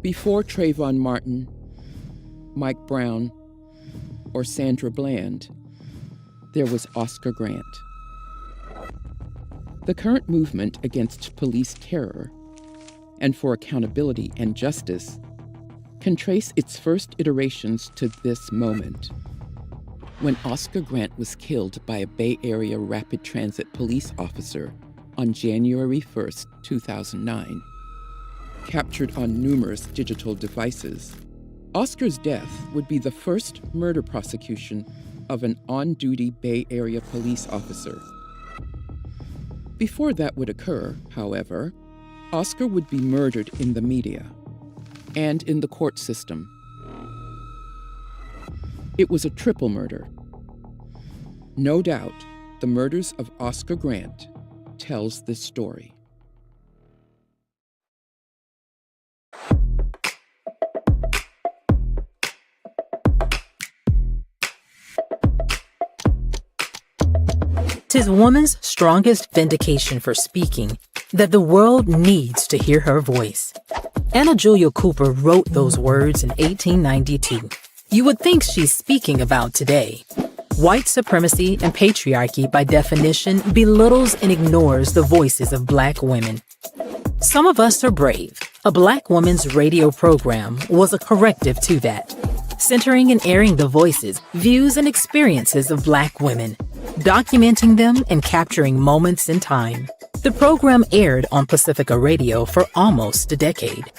Before Trayvon Martin, Mike Brown, or Sandra Bland, there was Oscar Grant. The current movement against police terror and for accountability and justice can trace its first iterations to this moment, when Oscar Grant was killed by a Bay Area rapid transit police officer on January 1st, 2009. Captured on numerous digital devices, Oscar's death would be the first murder prosecution of an on-duty Bay Area police officer. Before that would occur, however, Oscar would be murdered in the media and in the court system. It was a triple murder. No doubt, the murders of Oscar Grant tells this story. "'Tis woman's strongest vindication for speaking that the world needs to hear her voice." Anna Julia Cooper wrote those words in 1892. You would think she's speaking about today. White supremacy and patriarchy, by definition, belittles and ignores the voices of Black women. Some of Us Are Brave, a Black woman's radio program, was a corrective to that, centering and airing the voices, views, and experiences of Black women, documenting them and capturing moments in time. The program aired on Pacifica Radio for almost a decade.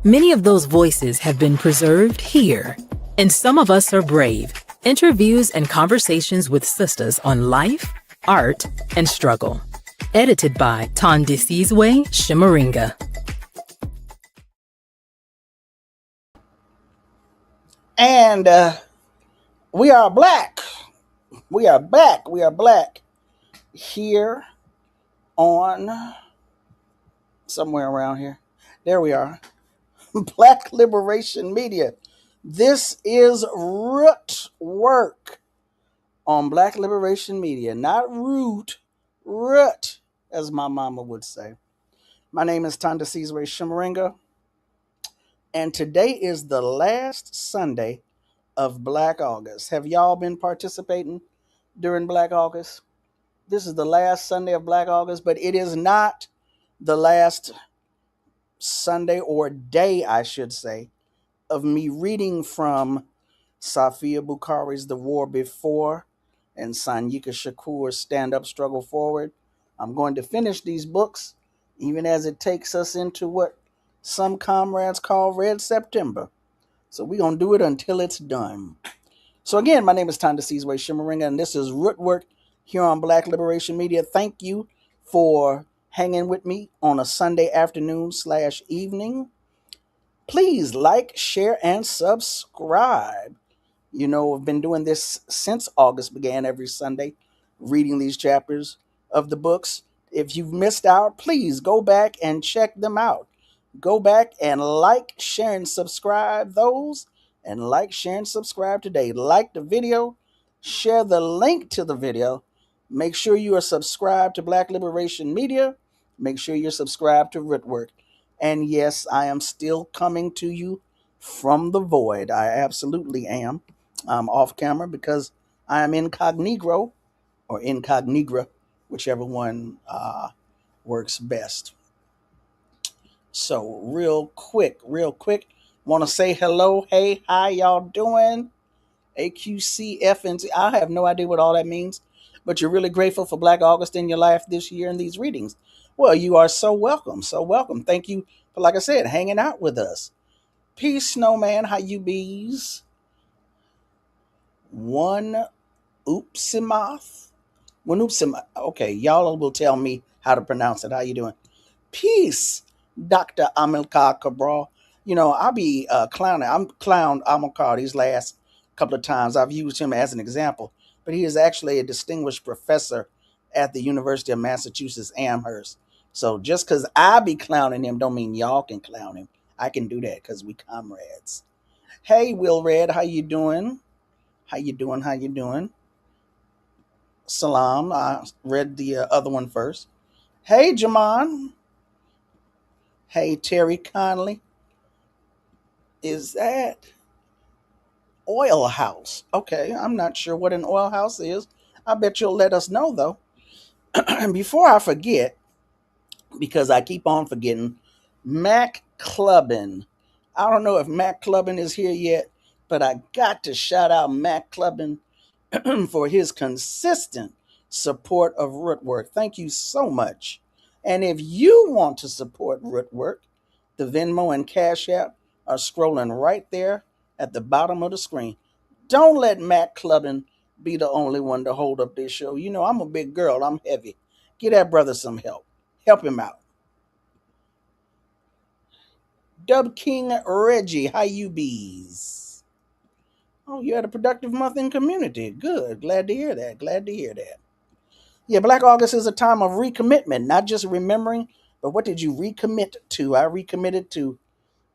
Many of those voices have been preserved here, and Some of Us Are Brave, interviews and conversations with sisters on life, art, and struggle. Edited by Thandisizwe Chimurenga. And we are Black. We are back. We are Black here on somewhere around here. There we are. Black Liberation Media. This is Rootwork on Black Liberation Media. Not root, root, as my mama would say. My name is Thandisizwe Chimurenga, and today is the last Sunday of Black August. Have y'all been participating during Black August? This is the last Sunday of Black August, but it is not the last Sunday or day, I should say, of me reading from Safiya Bukhari's The War Before and Sanyika Shakur's Stand Up, Struggle Forward. I'm going to finish these books, even as it takes us into what some comrades call Red September. So we're going to do it until it's done. So again, my name is Thandisizwe Chimurenga, and this is Rootwork here on Black Liberation Media. Thank you for hanging with me on a Sunday afternoon/evening. Please like, share, and subscribe. You know, I've been doing this since August began, every Sunday, reading these chapters of the books. If you've missed out, please go back and check them out. Go back and like, share, and subscribe those. And like, share, and subscribe today. Like the video, share the link to the video. Make sure you are subscribed to Black Liberation Media. Make sure you're subscribed to Rootwork. And yes, I am still coming to you from the void. I absolutely am. I'm off camera because I am incognito or incognigra, whichever one works best. So real quick, want to say hello. Hey, how y'all doing? AQCF, I have no idea what all that means, but you're really grateful for Black August in your life this year and these readings. Well, you are so welcome. So welcome. Thank you for, like I said, hanging out with us. Peace, Snowman. How you bees? One oopsimoth. Okay, y'all will tell me how to pronounce it. How you doing? Peace, Dr. Amilcar Cabral. You know, I'll be clowning. I'm clowned Amilcar these last couple of times. I've used him as an example, but he is actually a distinguished professor at the University of Massachusetts Amherst. So just because I be clowning him don't mean y'all can clown him. I can do that because we comrades. Hey, Will Red, how you doing? How you doing? Salam. I read the other one first. Hey, Jaman. Hey, Terry Conley. Is that oil house? Okay, I'm not sure what an oil house is. I bet you'll let us know though. And before I forget, because I keep on forgetting, Mac Clubbin. I don't know if Mac Clubbin is here yet, but I got to shout out Mac Clubbin for his consistent support of Rootwork. Thank you so much. And if you want to support Rootwork, the Venmo and Cash App are scrolling right there at the bottom of the screen. Don't let Matt Clubbin be the only one to hold up this show. You know, I'm a big girl, I'm heavy. Give that brother some help. Help him out. Dub King Reggie, how you bees? Oh, you had a productive month in community. Good. Glad to hear that. Glad to hear that. Yeah, Black August is a time of recommitment, not just remembering, but what did you recommit to? I recommitted to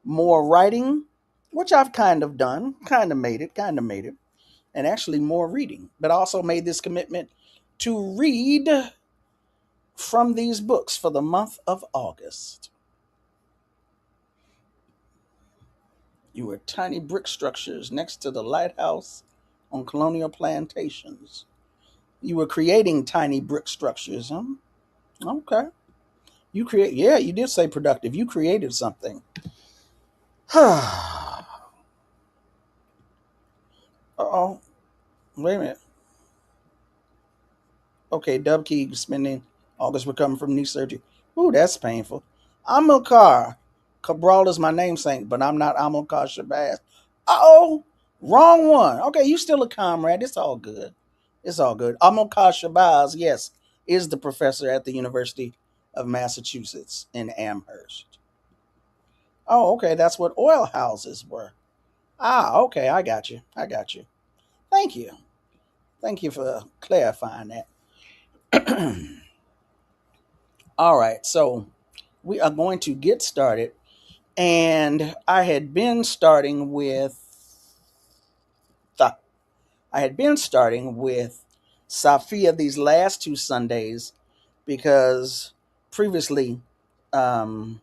more writing, which I've kind of done, kind of made it, and actually more reading. But I also made this commitment to read from these books for the month of August. You were tiny brick structures next to the lighthouse on colonial plantations. You were creating tiny brick structures, huh? Okay. Yeah, you did say productive. You created something. Uh-oh. Wait a minute. Okay, Dub Key spending August recovering from knee surgery. Ooh, that's painful. Amilcar Cabral is my namesake, but I'm not Amilcar Shabazz. Uh-oh. Wrong one. Okay, you still a comrade. It's all good. It's all good. Amilcar Shabazz, yes, is the professor at the University of Massachusetts in Amherst. Oh, okay, that's what oil houses were. Ah, okay, I got you. I got you. Thank you. Thank you for clarifying that. All right, so we are going to get started. And I had been starting with Safiya these last two Sundays because previously I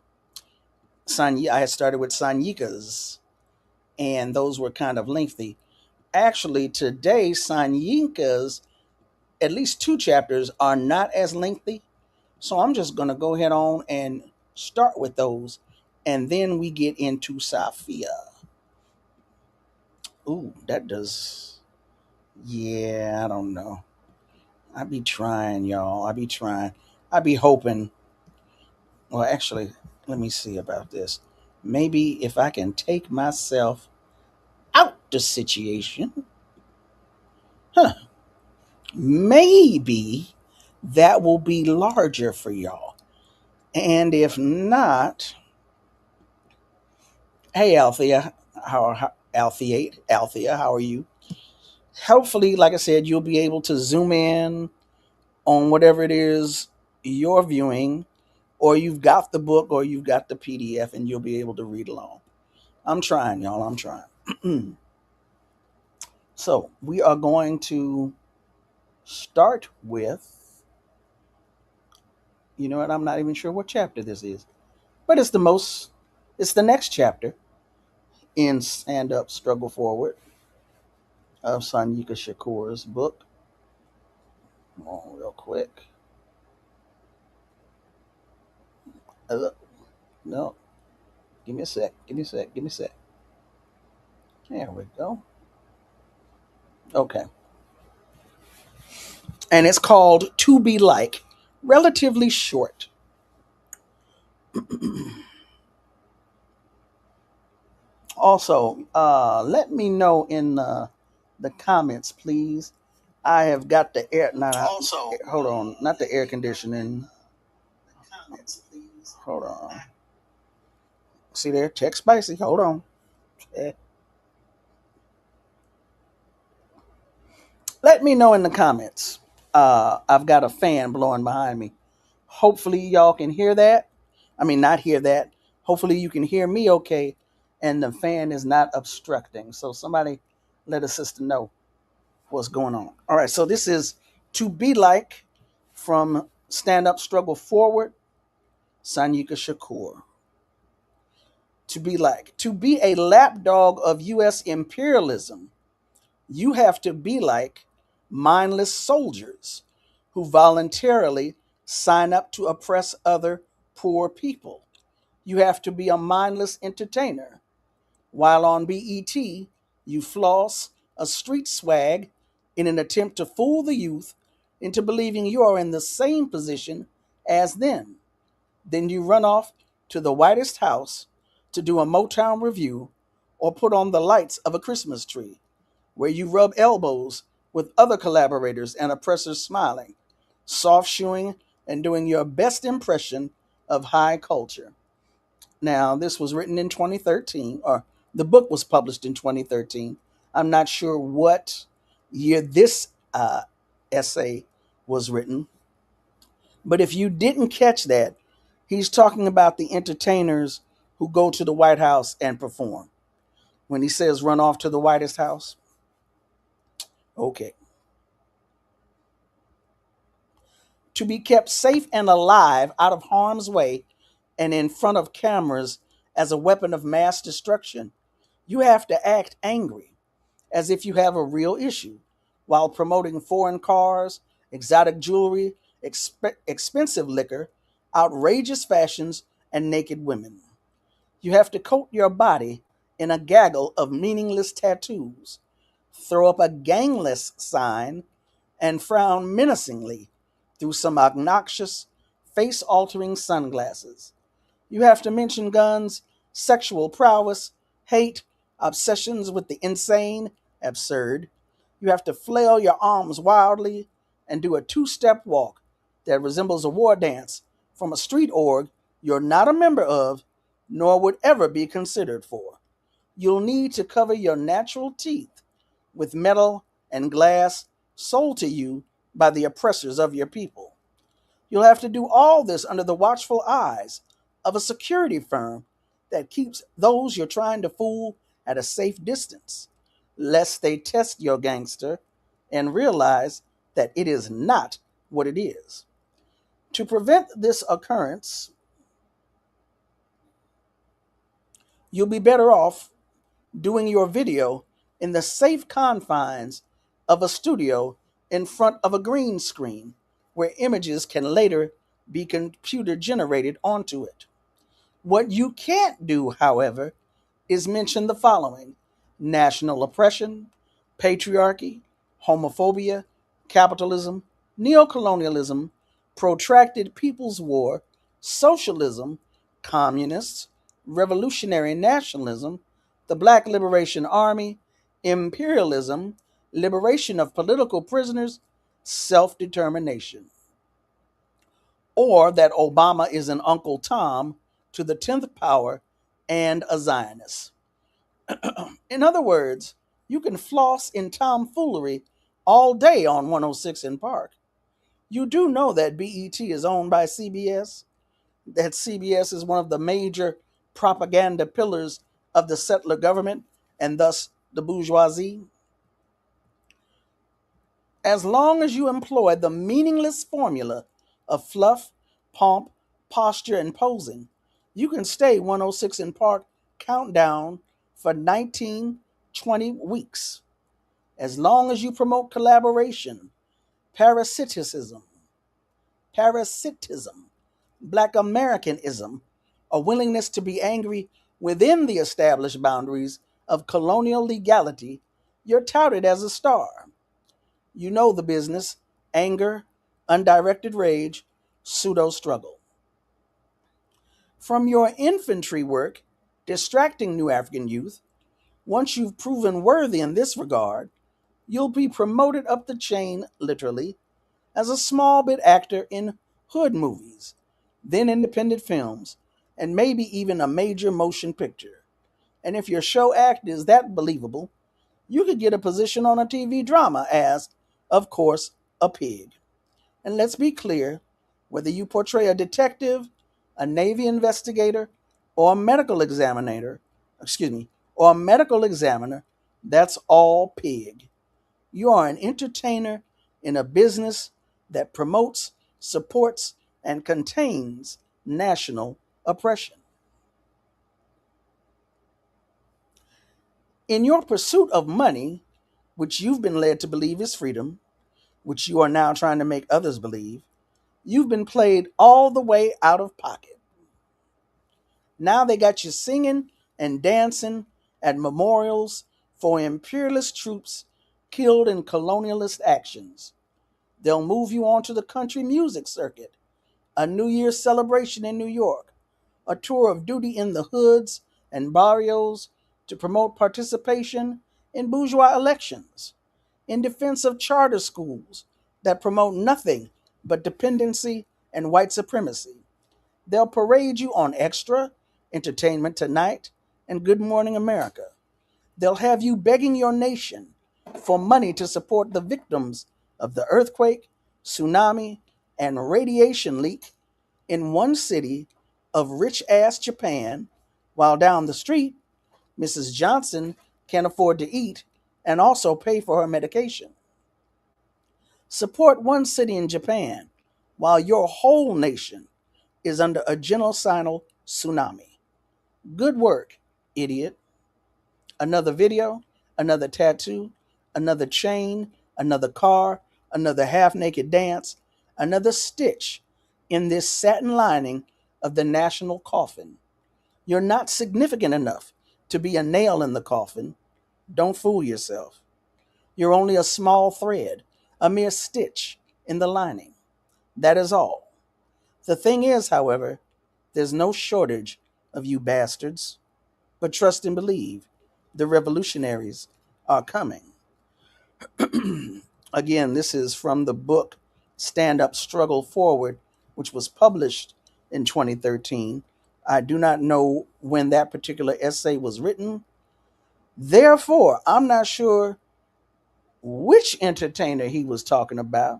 had started with Sanyika's, and those were kind of lengthy. Actually, today Sanyika's, at least two chapters, are not as lengthy. So I'm just going to go ahead on and start with those, and then we get into Safiya. Ooh, that does. Yeah, I don't know. I be trying, y'all. I be trying. I be hoping. Well, actually, let me see about this. Maybe if I can take myself out the situation, huh? Maybe that will be larger for y'all. And if not, hey, Althea, Althea, how are you? Hopefully, like I said, you'll be able to zoom in on whatever it is you're viewing, or you've got the book or you've got the PDF and you'll be able to read along. I'm trying, y'all. I'm trying. So we are going to start with, you know what? I'm not even sure what chapter this is, but it's the next chapter in Stand Up, Struggle Forward of Sanyika Shakur's book. Come on, real quick. No, give me a sec. Give me a sec. Give me a sec. There we go. Okay. And it's called To Be Like. Relatively short. Also, let me know in the comments, please. I have got the air. Hold on, not the air conditioning. Hold on. See there, check spicy. Hold on. Let me know in the comments. I've got a fan blowing behind me. Hopefully y'all can hear that. I mean, not hear that. Hopefully you can hear me okay, and the fan is not obstructing. So somebody let a sister know what's going on. All right, so this is To Be Like from Stand Up, Struggle Forward, Sanyika Shakur. to be like. To be a lapdog of US imperialism, you have to be like mindless soldiers who voluntarily sign up to oppress other poor people. You have to be a mindless entertainer. While on BET, you floss a street swag in an attempt to fool the youth into believing you are in the same position as them. Then you run off to the Whitest House to do a Motown review or put on the lights of a Christmas tree, where you rub elbows with other collaborators and oppressors smiling, soft shoeing, and doing your best impression of high culture. Now, this was written in 2013, or the book was published in 2013. I'm not sure what year this essay was written, but if you didn't catch that, he's talking about the entertainers who go to the White House and perform. When he says run off to the Whitest House, okay. To be kept safe and alive out of harm's way and in front of cameras as a weapon of mass destruction, you have to act angry, as if you have a real issue, while promoting foreign cars, exotic jewelry, expensive liquor, outrageous fashions, and naked women. You have to coat your body in a gaggle of meaningless tattoos, throw up a gangless sign, and frown menacingly through some obnoxious, face altering sunglasses. You have to mention guns, sexual prowess, hate, obsessions with the insane, absurd. You have to flail your arms wildly and do a two-step walk that resembles a war dance from a street org you're not a member of, nor would ever be considered for. You'll need to cover your natural teeth with metal and glass sold to you by the oppressors of your people. You'll have to do all this under the watchful eyes of a security firm that keeps those you're trying to fool at a safe distance, lest they test your gangster and realize that it is not what it is. To prevent this occurrence, you'll be better off doing your video in the safe confines of a studio in front of a green screen where images can later be computer generated onto it. What you can't do, however, is mention the following: national oppression, patriarchy, homophobia, capitalism, neocolonialism, protracted people's war, socialism, communists, revolutionary nationalism, the Black Liberation Army, imperialism, liberation of political prisoners, self-determination. Or that Obama is an Uncle Tom to the 10th power and a Zionist. In other words, you can floss in tomfoolery all day on 106 in Park. You do know that BET is owned by CBS, that CBS is one of the major propaganda pillars of the settler government and thus the bourgeoisie. As long as you employ the meaningless formula of fluff, pomp, posture, and posing, you can stay 106 in Park countdown for 19, 20 weeks. As long as you promote collaboration, parasitism, Black Americanism, a willingness to be angry within the established boundaries of colonial legality, you're touted as a star. You know the business: anger, undirected rage, pseudo struggle. From your infantry work, distracting new African youth, once you've proven worthy in this regard, you'll be promoted up the chain, literally, as a small bit actor in hood movies, then independent films, and maybe even a major motion picture. And if your show act is that believable, you could get a position on a TV drama as, of course, a pig. And let's be clear, whether you portray a detective, a Navy investigator, or a medical examiner, that's all pig. You are an entertainer in a business that promotes, supports, and contains national oppression. In your pursuit of money, which you've been led to believe is freedom, which you are now trying to make others believe, you've been played all the way out of pocket. Now they got you singing and dancing at memorials for imperialist troops killed in colonialist actions. They'll move you onto the country music circuit, a New Year's celebration in New York, a tour of duty in the hoods and barrios to promote participation in bourgeois elections, in defense of charter schools that promote nothing but dependency and white supremacy. They'll parade you on Extra, Entertainment Tonight, and Good Morning America. They'll have you begging your nation for money to support the victims of the earthquake, tsunami, and radiation leak in one city of rich-ass Japan, while down the street, Mrs. Johnson can afford to eat and also pay for her medication. Support one city in Japan while your whole nation is under a genocidal tsunami. Good work, idiot. Another video, another tattoo, another chain, another car, another half-naked dance, another stitch in this satin lining of the national coffin. You're not significant enough to be a nail in the coffin. Don't fool yourself. You're only a small thread, a mere stitch in the lining. That is all. The thing is, however, there's no shortage of you bastards. But trust and believe, the revolutionaries are coming. Again, this is from the book Stand Up, Struggle Forward, which was published in 2013. I do not know when that particular essay was written. Therefore, I'm not sure which entertainer he was talking about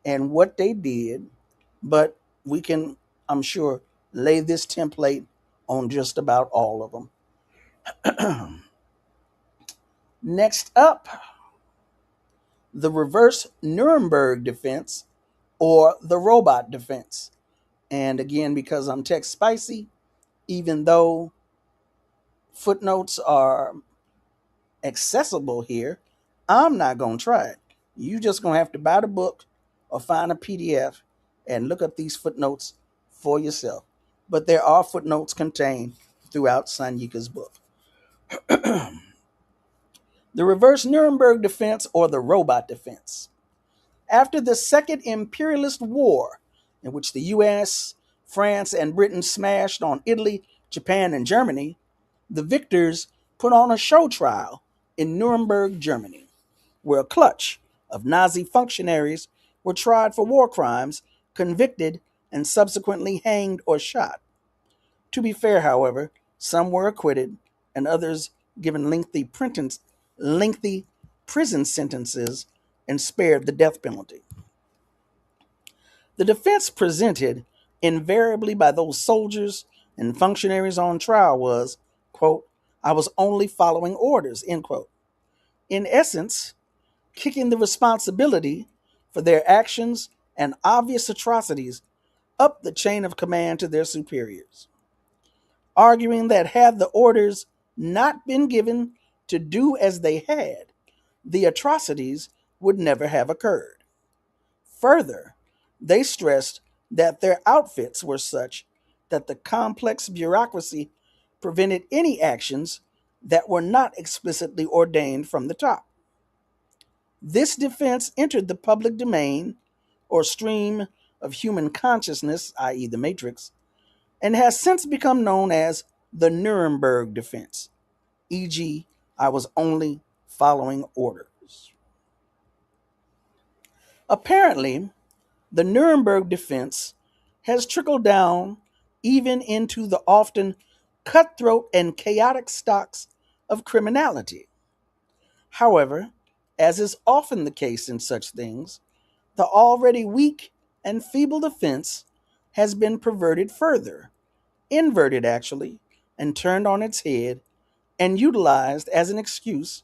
and what they did, but we can, I'm sure, lay this template on just about all of them. Next up, the reverse Nuremberg defense or the robot defense. And again, because I'm text spicy, even though footnotes are accessible here, I'm not going to try it. You just going to have to buy the book or find a PDF and look up these footnotes for yourself. But there are footnotes contained throughout Sanyika's book. The reverse Nuremberg defense or the robot defense. After the Second Imperialist War, in which the US, France, and Britain smashed on Italy, Japan, and Germany, the victors put on a show trial in Nuremberg, Germany, where a clutch of Nazi functionaries were tried for war crimes, convicted, and subsequently hanged or shot. To be fair, however, some were acquitted and others given lengthy prison sentences and spared the death penalty. The defense presented invariably by those soldiers and functionaries on trial was, quote, "I was only following orders," end quote. In essence, kicking the responsibility for their actions and obvious atrocities up the chain of command to their superiors, arguing that had the orders not been given to do as they had, the atrocities would never have occurred. Further, they stressed that their outfits were such that the complex bureaucracy prevented any actions that were not explicitly ordained from the top. This defense entered the public domain or stream of human consciousness, i.e., the Matrix, and has since become known as the Nuremberg defense, e.g., I was only following orders. Apparently, the Nuremberg defense has trickled down even into the often cutthroat and chaotic stocks of criminality. However, as is often the case in such things, the already weak and feeble defense has been perverted further, inverted actually, and turned on its head and utilized as an excuse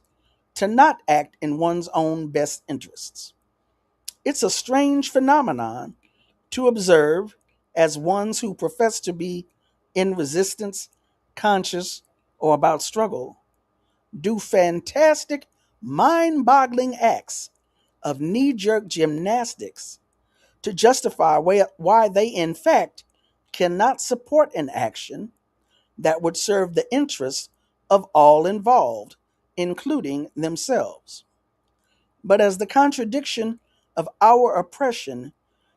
to not act in one's own best interests. It's a strange phenomenon to observe as ones who profess to be in resistance, conscious, or about struggle, do fantastic, mind boggling acts of knee jerk gymnastics to justify why they, in fact, cannot support an action that would serve the interests of all involved, including themselves. But as the contradiction of our oppression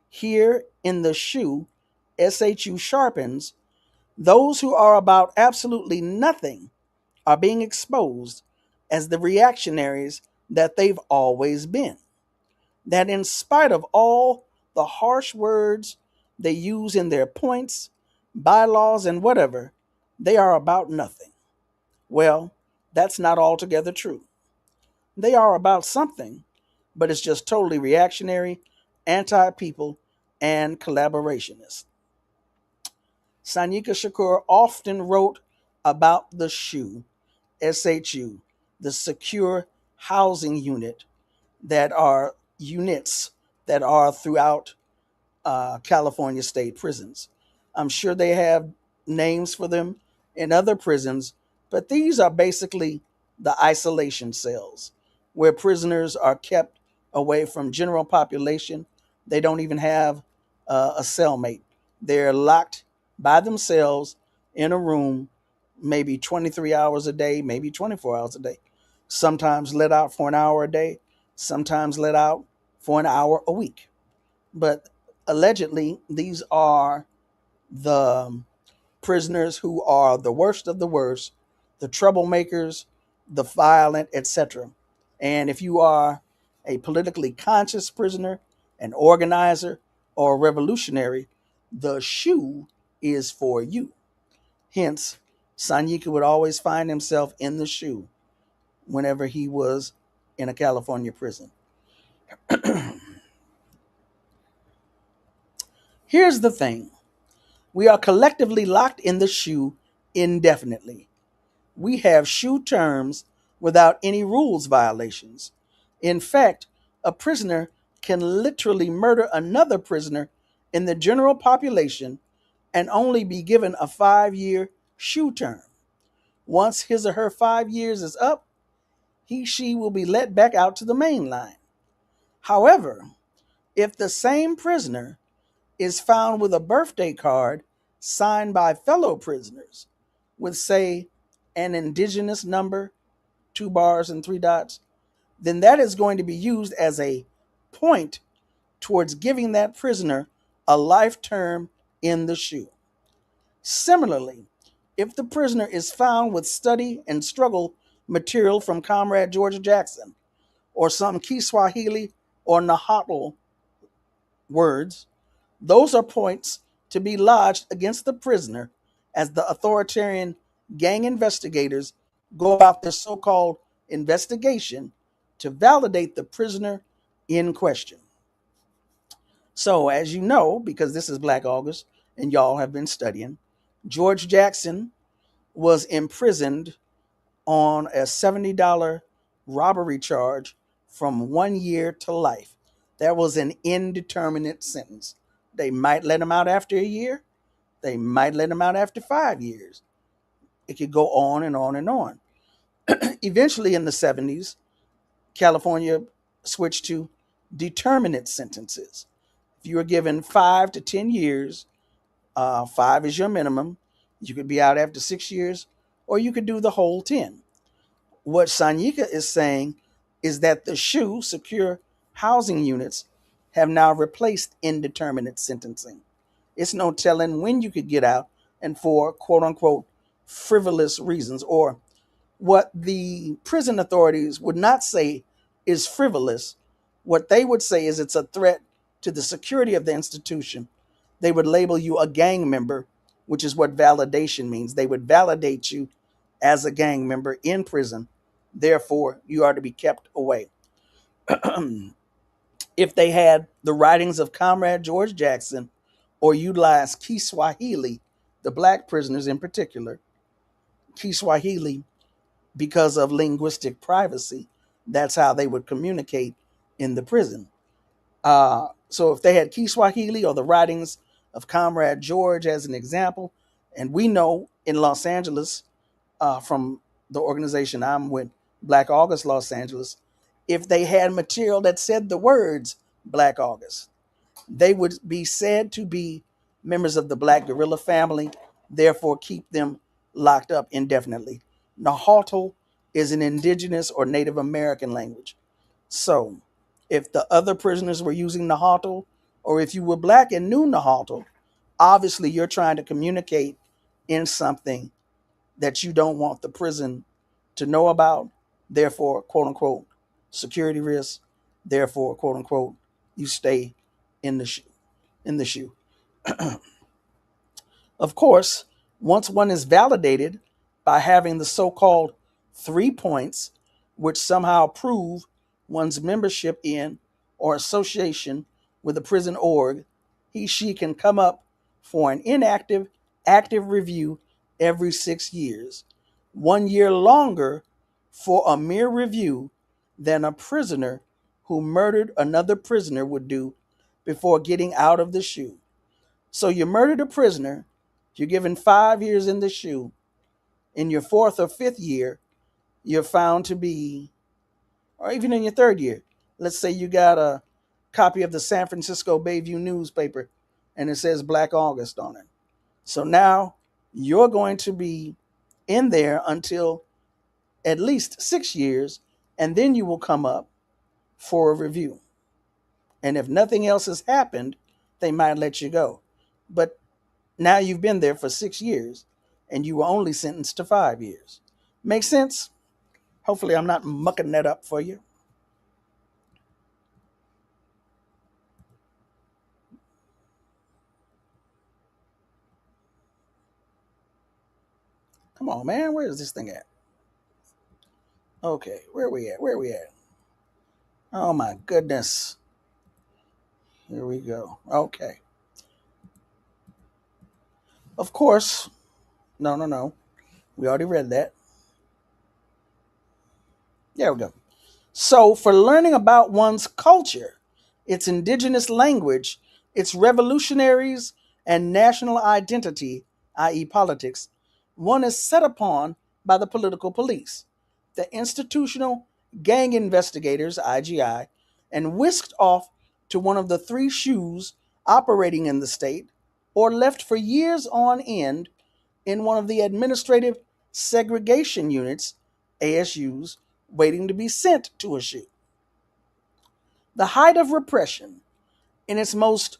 here in the SHU sharpens, those who are about absolutely nothing are being exposed as the reactionaries that they've always been. That in spite of all the harsh words they use in their points, bylaws, and whatever, they are about nothing. Well, that's not altogether true. They are about something, but it's just totally reactionary, anti people, and collaborationist. Sanyika Shakur often wrote about the SHU, the secure housing units that are throughout California state prisons. I'm sure they have names for them in other prisons, but these are basically the isolation cells where prisoners are kept away from general population. They don't even have a cellmate. They're locked by themselves in a room, maybe 23 hours a day, maybe 24 hours a day. Sometimes let out for an hour a day, sometimes let out for an hour a week. But allegedly, these are the prisoners who are the worst of the worst, the troublemakers, the violent, etc. And if you are a politically conscious prisoner, an organizer, or a revolutionary, the SHU is for you. Hence, Sanyika would always find himself in the SHU whenever he was in a California prison. Here's the thing. We are collectively locked in the SHU indefinitely. We have SHU terms without any rules violations. In fact, a prisoner can literally murder another prisoner in the general population and only be given a 5-year SHU term. Once his or her 5 years is up, she will be let back out to the main line. However, if the same prisoner is found with a birthday card signed by fellow prisoners with, say, an indigenous number, 2 bars and 3 dots, then that is going to be used as a point towards giving that prisoner a life term in the SHU. Similarly, if the prisoner is found with study and struggle material from Comrade George Jackson or some Kiswahili or Nahuatl words, those are points to be lodged against the prisoner as the authoritarian gang investigators go about their so-called investigation to validate the prisoner in question. So, as you know, because this is Black August and y'all have been studying, George Jackson was imprisoned on a $70 robbery charge from 1 year to life. That was an indeterminate sentence. They might let him out after a year. They might let him out after 5 years. It could go on and on and on. Eventually, in the 70s, California switched to determinate sentences. If you were given 5 to 10 years, 5 is your minimum. You could be out after 6 years, or you could do the whole 10. What Sanyika is saying is that the SHU, secure housing units, have now replaced indeterminate sentencing. It's no telling when you could get out and for quote unquote frivolous reasons, or what the prison authorities would not say is frivolous. What they would say is it's a threat to the security of the institution. They would label you a gang member, which is what validation means. They would validate you as a gang member in prison. Therefore, you are to be kept away. If they had the writings of Comrade George Jackson or utilized Kiswahili, the black prisoners in particular, Kiswahili, because of linguistic privacy, that's how they would communicate in the prison. So if they had Kiswahili or the writings of Comrade George as an example, and we know in Los Angeles from the organization I'm with, Black August Los Angeles, if they had material that said the words Black August, they would be said to be members of the Black guerrilla family, therefore keep them locked up indefinitely. Nahuatl is an indigenous or Native American language. So, if the other prisoners were using Nahuatl, or if you were Black and knew Nahuatl, obviously you're trying to communicate in something that you don't want the prison to know about. Therefore, quote unquote, security risk. Therefore, quote unquote, you stay in the shoe. In the shoe. Of course, once one is validated by having the so-called 3 points, which somehow prove one's membership in or association with a prison org, she can come up for an inactive, active review every 6 years, 1 year longer for a mere review than a prisoner who murdered another prisoner would do before getting out of the shoe. So you murdered a prisoner, you're given 5 years in the shoe. In your fourth or fifth year, you're found to be, or even in your third year, let's say you got a copy of the San Francisco Bayview newspaper and it says Black August on it. So now you're going to be in there until at least 6 years, and then you will come up for a review. And if nothing else has happened, they might let you go. But now you've been there for 6 years and you were only sentenced to 5 years. Make sense? Hopefully I'm not mucking that up for you. Come on, man. Where is this thing at? Okay, where are we at? Where are we at? Oh my goodness. Here we go. Okay. Of course. No. We already read that. There we go. So, for learning about one's culture, its indigenous language, its revolutionaries, and national identity, i.e., politics, one is set upon by the political police, the institutional gang investigators, IGI, and whisked off to one of the 3 shoes operating in the state, or left for years on end in one of the administrative segregation units, ASUs, waiting to be sent to a shoe. The height of repression, in its most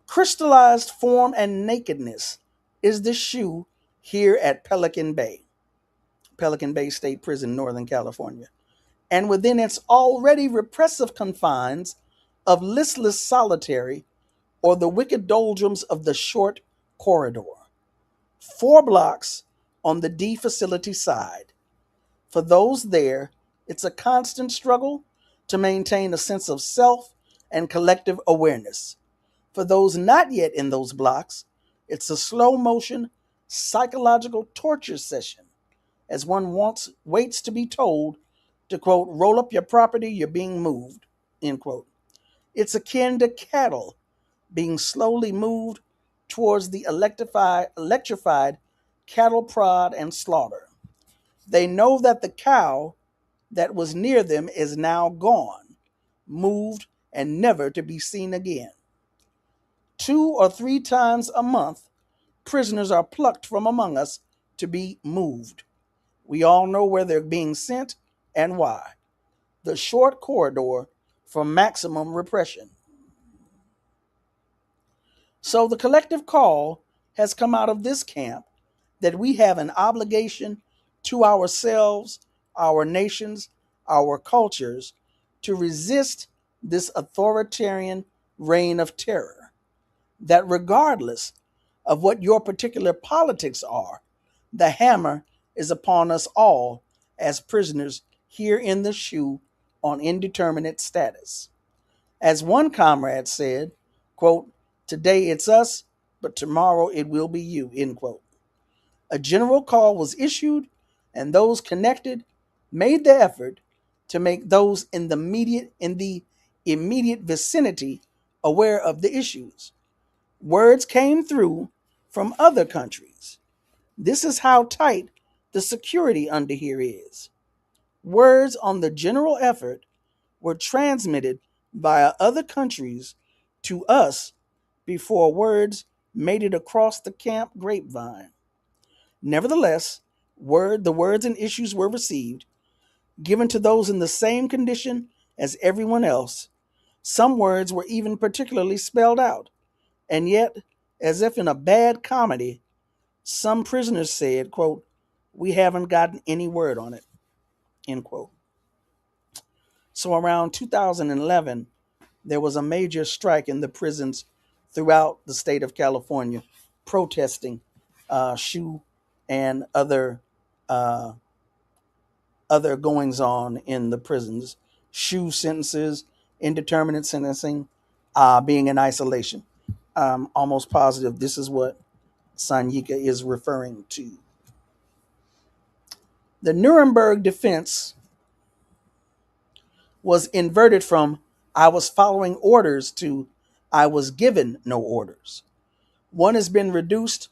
crystallized form and nakedness, is the shoe here at Pelican Bay State Prison, Northern California, and within its already repressive confines of listless solitary, or the wicked doldrums of the short corridor. 4 blocks on the D facility side. For those there, it's a constant struggle to maintain a sense of self and collective awareness. For those not yet in those blocks, it's a slow motion psychological torture session as one waits to be told to, quote, roll up your property, you're being moved, end quote. It's akin to cattle being slowly moved towards the electrified cattle prod and slaughter. They know that the cow that was near them is now gone, moved, and never to be seen again. 2 or 3 times a month, prisoners are plucked from among us to be moved. We all know where they're being sent and why. The short corridor for maximum repression. So the collective call has come out of this camp that we have an obligation to ourselves, our nations, our cultures, to resist this authoritarian reign of terror. That regardless of what your particular politics are, the hammer is upon us all as prisoners here in the shoe on indeterminate status. As one comrade said, quote, today it's us, but tomorrow it will be you, end quote. A general call was issued, and those connected made the effort to make those in the immediate vicinity aware of the issues. Words came through from other countries. This is how tight the security under here is. Words on the general effort were transmitted via other countries to us before words made it across the camp grapevine. Nevertheless, the words and issues were received, given to those in the same condition as everyone else. Some words were even particularly spelled out, and yet, as if in a bad comedy, some prisoners said, quote, "We haven't gotten any word on it," end quote. So around 2011, there was a major strike in the prisons throughout the state of California, protesting SHU and uh, other goings on in the prisons. SHU sentences, indeterminate sentencing, being in isolation. I'm almost positive this is what Sanyika is referring to. The Nuremberg defense was inverted from "I was following orders" to "I was given no orders." One has been reduced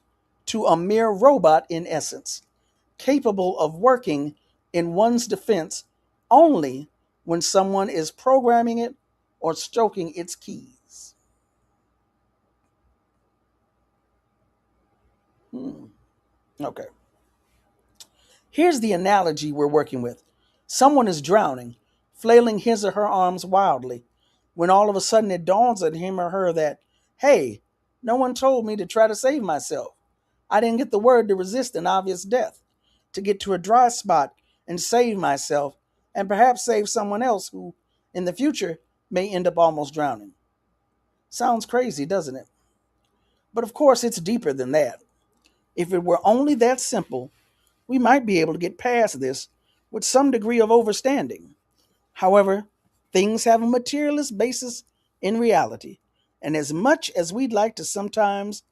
to a mere robot in essence, capable of working in one's defense only when someone is programming it or stroking its keys. Okay. Here's the analogy we're working with. Someone is drowning, flailing his or her arms wildly, when all of a sudden it dawns on him or her that, hey, no one told me to try to save myself. I didn't get the word to resist an obvious death, to get to a dry spot and save myself, and perhaps save someone else who, in the future, may end up almost drowning. Sounds crazy, doesn't it? But of course, it's deeper than that. If it were only that simple, we might be able to get past this with some degree of overstanding. However, things have a materialist basis in reality, and as much as we'd like to sometimes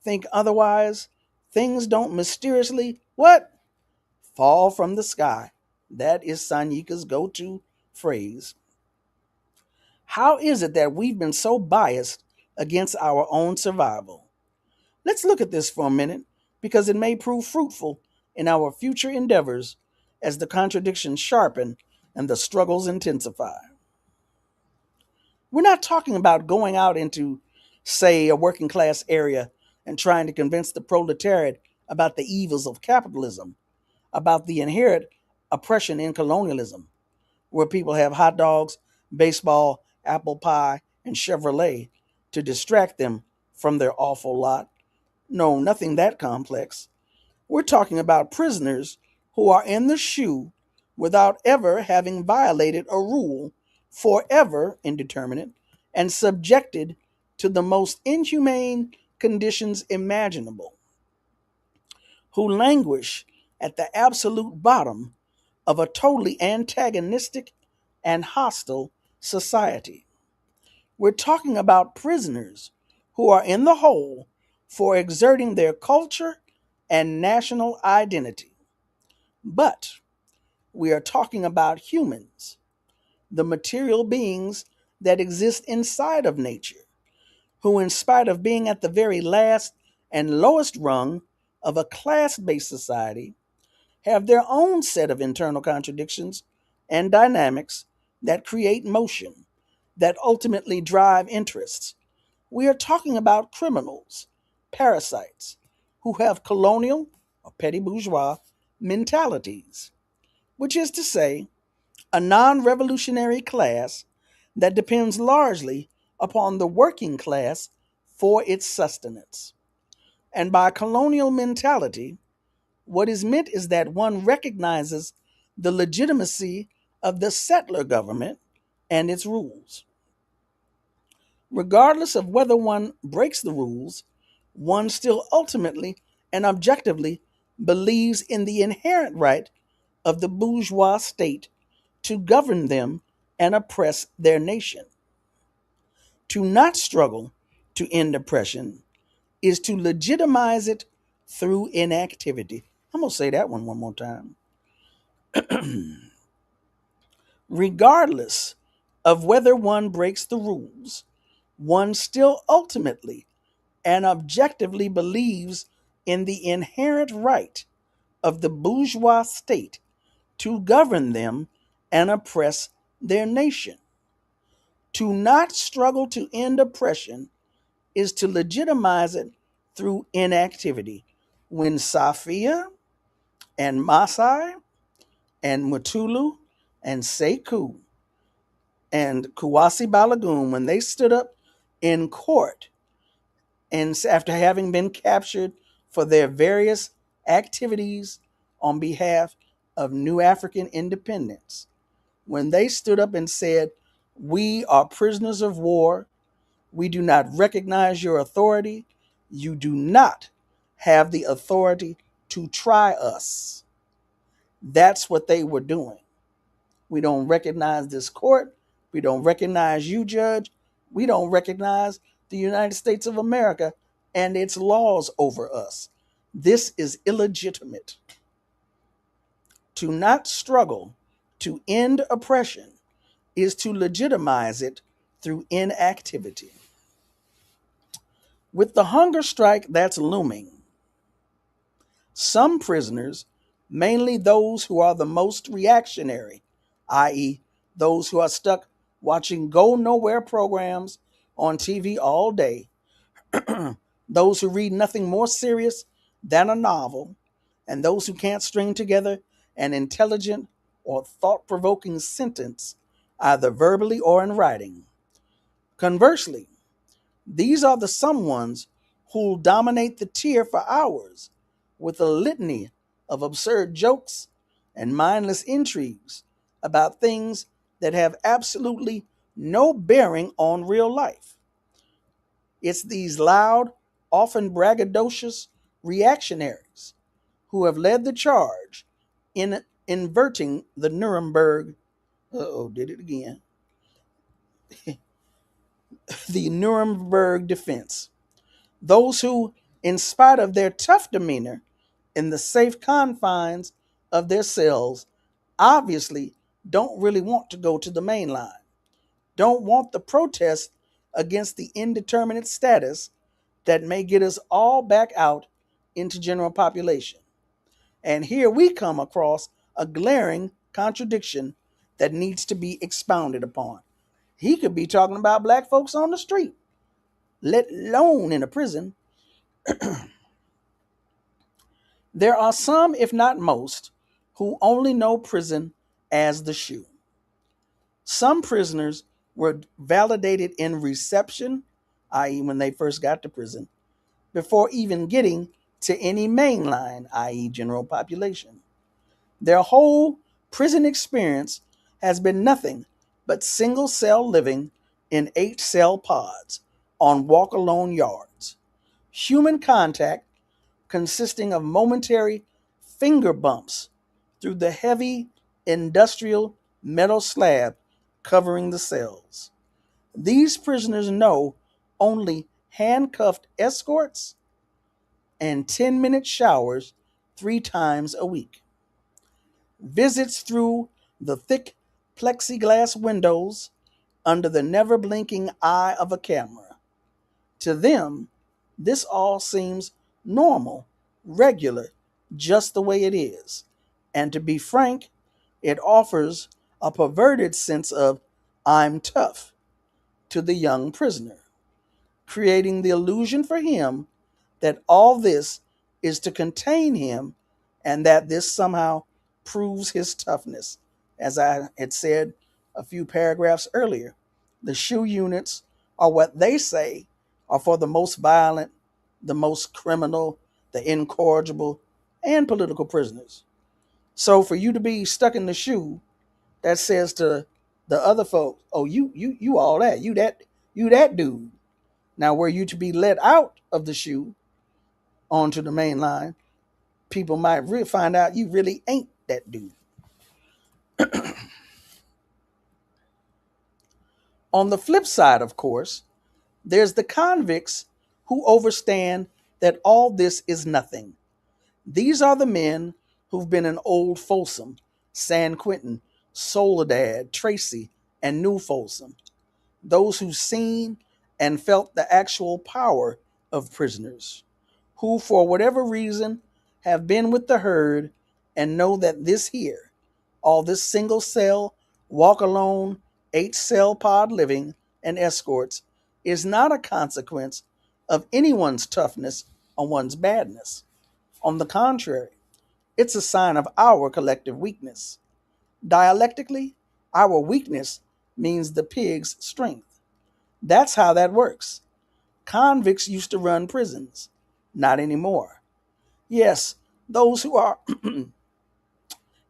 think otherwise, things don't mysteriously, what? Fall from the sky. That is Sanyika's go-to phrase. How is it that we've been so biased against our own survival? Let's look at this for a minute, because it may prove fruitful in our future endeavors as the contradictions sharpen and the struggles intensify. We're not talking about going out into, say, a working class area and trying to convince the proletariat about the evils of capitalism, about the inherent oppression in colonialism, where people have hot dogs, baseball, apple pie, and Chevrolet to distract them from their awful lot. No, nothing that complex. We're talking about prisoners who are in the SHU without ever having violated a rule, forever indeterminate, and subjected to the most inhumane conditions imaginable, who languish at the absolute bottom of a totally antagonistic and hostile society. We're talking about prisoners who are in the hole for exerting their culture and national identity. But we are talking about humans, the material beings that exist inside of nature, who, in spite of being at the very last and lowest rung of a class-based society, have their own set of internal contradictions and dynamics that create motion, that ultimately drive interests. We are talking about criminals, parasites, who have colonial or petty bourgeois mentalities, which is to say, a non-revolutionary class that depends largely upon the working class for its sustenance. And by colonial mentality, what is meant is that one recognizes the legitimacy of the settler government and its rules. Regardless of whether one breaks the rules, one still ultimately and objectively believes in the inherent right of the bourgeois state to govern them and oppress their nation. To not struggle to end oppression is to legitimize it through inactivity. I'm going to say that one more time. Regardless of whether one breaks the rules, one still ultimately and objectively believes in the inherent right of the bourgeois state to govern them and oppress their nation. To not struggle to end oppression is to legitimize it through inactivity. When Safiya and Masai and Mutulu and Sekou and Kuwasi Balagoon, when they stood up in court and after having been captured for their various activities on behalf of New African independence, when they stood up and said, "We are prisoners of war. We do not recognize your authority. You do not have the authority to try us." That's what they were doing. We don't recognize this court. We don't recognize you, judge. We don't recognize the United States of America and its laws over us. This is illegitimate. To not struggle to end oppression is to legitimize it through inactivity. With the hunger strike that's looming, some prisoners, mainly those who are the most reactionary, i.e., those who are stuck watching go nowhere programs on TV all day, those who read nothing more serious than a novel, and those who can't string together an intelligent or thought provoking sentence, either verbally or in writing. Conversely, these are the someones who'll dominate the tier for hours with a litany of absurd jokes and mindless intrigues about things that have absolutely no bearing on real life. It's these loud, often braggadocious reactionaries who have led the charge in inverting the Nuremberg, did it again, the Nuremberg defense. Those who, in spite of their tough demeanor in the safe confines of their cells, obviously don't really want to go to the main line, don't want the protest against the indeterminate status that may get us all back out into general population. And here we come across a glaring contradiction that needs to be expounded upon. He could be talking about black folks on the street, let alone in a prison. There are some, if not most, who only know prison as the shoe. Some prisoners were validated in reception, i.e., when they first got to prison, before even getting to any mainline, i.e., general population. Their whole prison experience has been nothing but single cell living in 8-cell pods on walk alone yards. Human contact consisting of momentary finger bumps through the heavy industrial metal slab covering the cells. These prisoners know only handcuffed escorts and 10-minute showers 3 times a week. Visits through the thick plexiglass windows under the never blinking eye of a camera. To them, this all seems normal, regular, just the way it is. And to be frank, it offers a perverted sense of "I'm tough" to the young prisoner, creating the illusion for him that all this is to contain him and that this somehow proves his toughness. As I had said a few paragraphs earlier, the shoe units are what they say are for the most violent, the most criminal, the incorrigible, and political prisoners. So for you to be stuck in the shoe, that says to the other folks, "Oh, you all that, you that dude." Now, were you to be let out of the shoe onto the main line, people might find out you really ain't that dude. On the flip side, of course, there's the convicts who understand that all this is nothing. These are the men who've been in Old Folsom, San Quentin, Soledad, Tracy, and New Folsom. Those who've seen and felt the actual power of prisoners, who, for whatever reason, have been with the herd and know that this here, all this single cell, walk alone, 8 cell pod living and escorts, is not a consequence of anyone's toughness or one's badness. On the contrary, it's a sign of our collective weakness. Dialectically, our weakness means the pig's strength. That's how that works. Convicts used to run prisons. Not anymore. Yes, those who are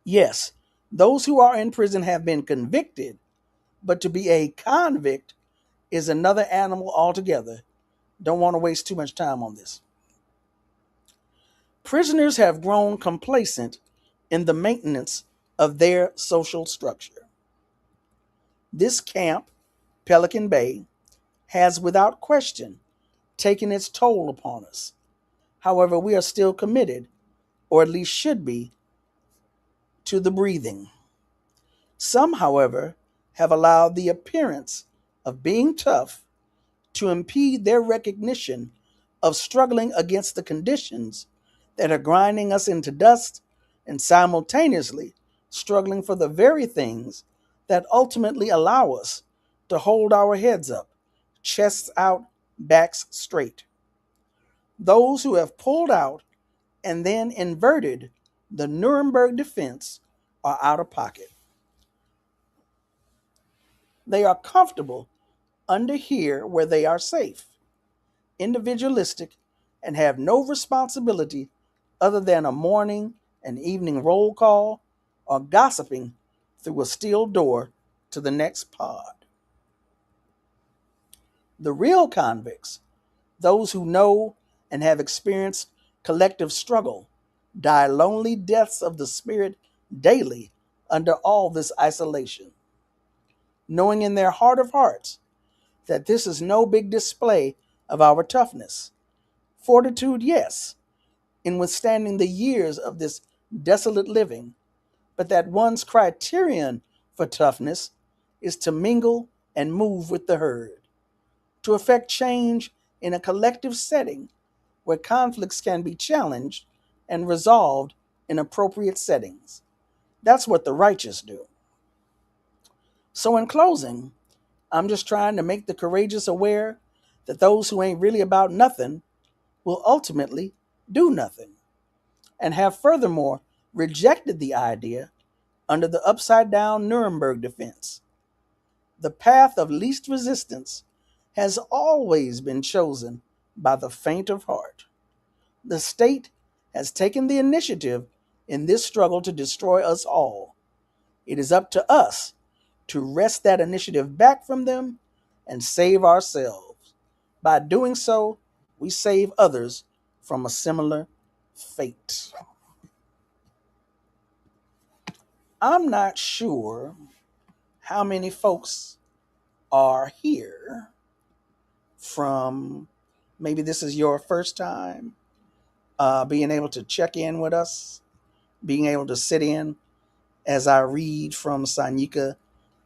yes, those who are in prison have been convicted, but to be a convict is another animal altogether. Don't want to waste too much time on this. Prisoners have grown complacent in the maintenance of their social structure. This camp, Pelican Bay, has without question taken its toll upon us. However, we are still committed, or at least should be, to the breathing. Some, however, have allowed the appearance of being tough to impede their recognition of struggling against the conditions that are grinding us into dust and simultaneously struggling for the very things that ultimately allow us to hold our heads up, chests out, backs straight. Those who have pulled out and then inverted the Nuremberg defense are out of pocket. They are comfortable under here where they are safe, individualistic, and have no responsibility other than a morning and evening roll call or gossiping through a steel door to the next pod. The real convicts, those who know and have experienced collective struggle, die lonely deaths of the spirit daily under all this isolation, knowing in their heart of hearts that this is no big display of our toughness. Fortitude, yes, in withstanding the years of this desolate living, but that one's criterion for toughness is to mingle and move with the herd, to effect change in a collective setting where conflicts can be challenged and resolved in appropriate settings. That's what the righteous do. So, in closing, I'm just trying to make the courageous aware that those who ain't really about nothing will ultimately do nothing, and have furthermore rejected the idea under the upside down Nuremberg defense. The path of least resistance has always been chosen by the faint of heart. The state has taken the initiative in this struggle to destroy us all. It is up to us to wrest that initiative back from them and save ourselves. By doing so, we save others from a similar fate. I'm not sure how many folks are here from, maybe this is your first time being able to check in with us, being able to sit in as I read from Sanyika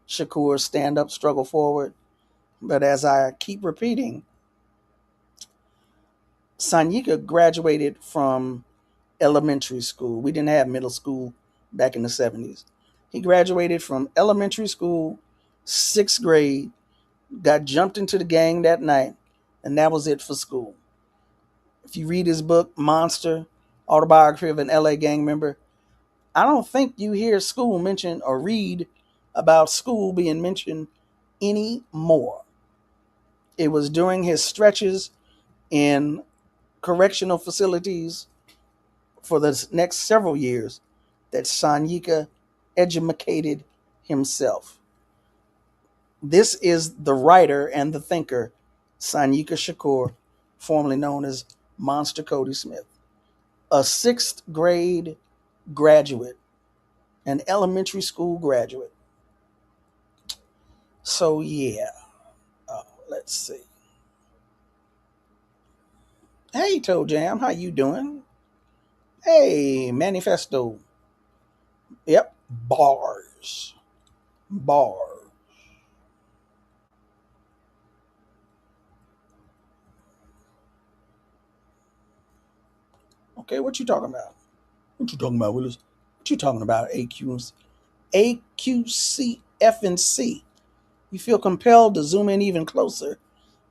Shakur's Stand Up, Struggle Forward. But as I keep repeating, Sanyika graduated from elementary school. We didn't have middle school back in the 70s. He graduated from elementary school, 6th grade, got jumped into the gang that night, and that was it for school. If you read his book, Monster, Autobiography of an LA Gang Member, I don't think you hear school mentioned or read about school being mentioned anymore. It was during his stretches in correctional facilities for the next several years that Sanyika educated himself. This is the writer and the thinker, Sanyika Shakur, formerly known as Monster Kody Smith, a 6th grade graduate, an elementary school graduate. So yeah, let's see. Hey, Toe Jam, how you doing? Hey, Manifesto. Yep, bars. Bars. Okay, what you talking about? What you talking about, Willis? What you talking about, AQCF&C? You feel compelled to zoom in even closer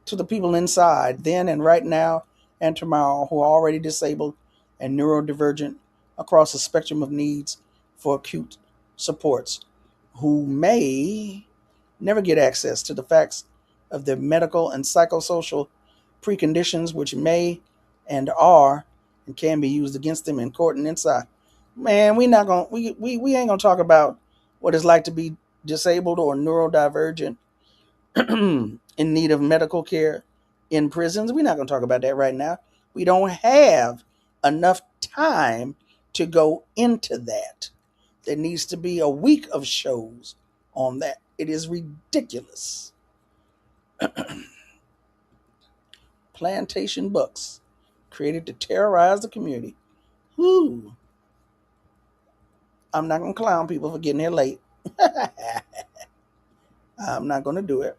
to the people inside, then and right now and tomorrow, who are already disabled and neurodivergent across the spectrum of needs for acute supports, who may never get access to the facts of their medical and psychosocial preconditions, which may and are and can be used against them in court and inside. Man, we ain't gonna talk about what it's like to be disabled or neurodivergent in need of medical care in prisons. We're not going to talk about that right now. We don't have enough time to go into that. There needs to be a week of shows on that. It is ridiculous. Plantation books created to terrorize the community. Whoo. I'm not going to clown people for getting here late. I'm not going to do it.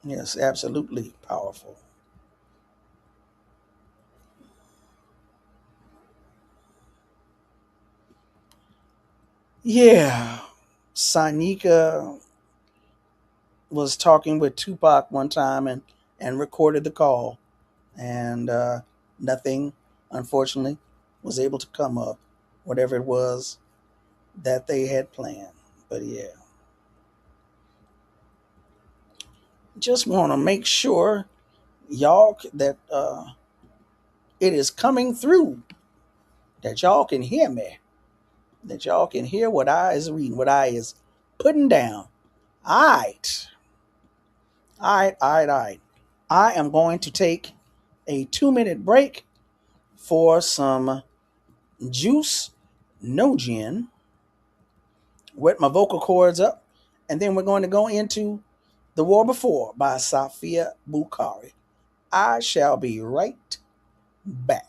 Yes, absolutely powerful. Yeah, Sanyika was talking with Tupac one time and recorded the call, and nothing, unfortunately, was able to come up, whatever it was that they had planned. But yeah, just want to make sure y'all that it is coming through, that y'all can hear me, that y'all can hear what I is reading, what I is putting down. All right. All right. I am going to take a 2-minute break for some juice, no gin, wet my vocal cords up, and then we're going to go into The War Before by Safiya Bukhari. I shall be right back.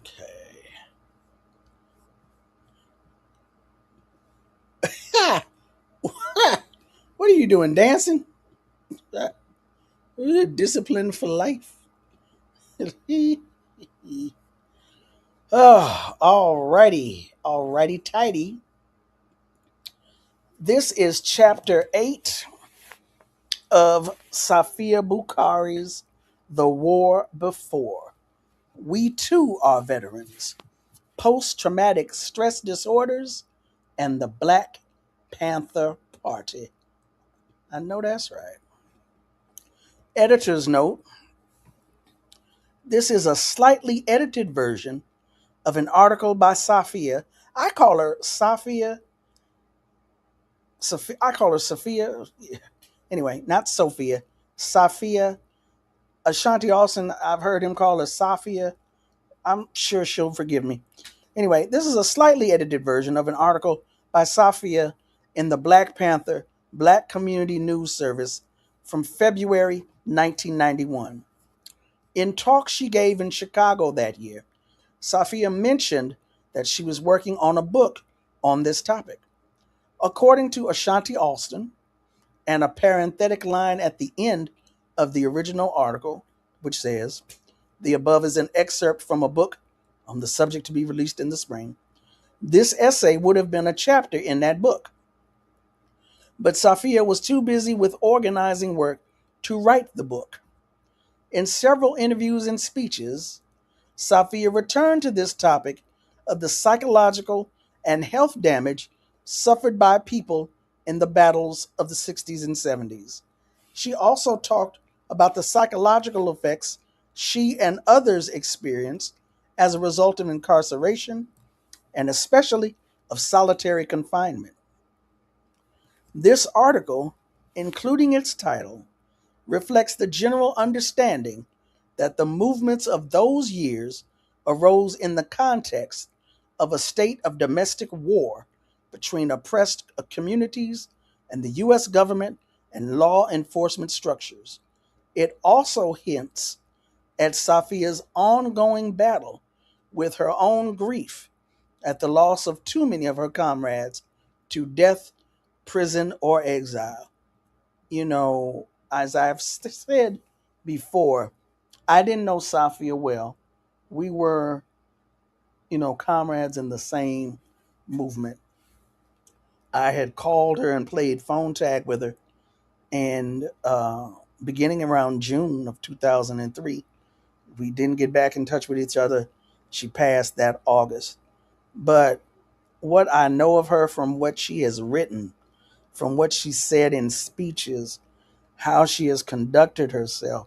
Okay. What are you doing, dancing? Discipline for life. Oh, alrighty, tidy. This is chapter 8 of Safiya Bukhari's The War Before. We too are veterans. Post-traumatic stress disorders, and the Black Panther Party. I know that's right. Editor's note: this is a slightly edited version of an article by Safiya. I call her Safiya. I call her Safiya. Anyway, not Sophia. Safiya. Ashanti Austin, I've heard him call her Safiya. I'm sure she'll forgive me. Anyway, this is a slightly edited version of an article by Safiya in the Black Panther Black Community News Service from February 1991. In talks she gave in Chicago that year, Safiya mentioned that she was working on a book on this topic. According to Ashanti Austin, and a parenthetic line at the end of the original article, which says, "The above is an excerpt from a book on the subject to be released in the spring." This essay would have been a chapter in that book. But Safiya was too busy with organizing work to write the book. In several interviews and speeches, Safiya returned to this topic of the psychological and health damage suffered by people in the battles of the 60s and 70s. She also talked about the psychological effects she and others experienced as a result of incarceration and especially of solitary confinement. This article, including its title, reflects the general understanding that the movements of those years arose in the context of a state of domestic war between oppressed communities and the U.S. government and law enforcement structures. It also hints at Safiya's ongoing battle with her own grief at the loss of too many of her comrades to death, prison, or exile. You know, as I've said before, I didn't know Safiya well. We were, comrades in the same movement. I had called her and played phone tag with her, and beginning around June of 2003, we didn't get back in touch with each other. She passed that August. But what I know of her from what she has written, from what she said in speeches, how she has conducted herself,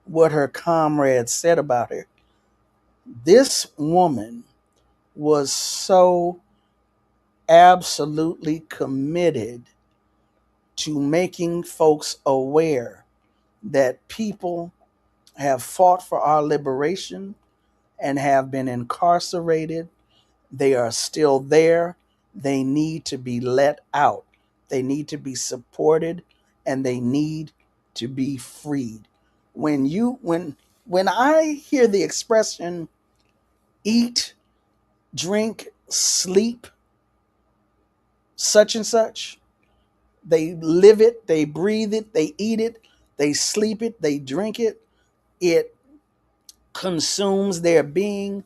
what her comrades said about her, this woman was so absolutely committed to making folks aware that people have fought for our liberation and have been incarcerated. They are still there. They need to be let out. They need to be supported, and they need to be freed. When I hear the expression eat, drink, sleep, such and such, they live it, they breathe it, they eat it, they sleep it, they drink it, it consumes their being.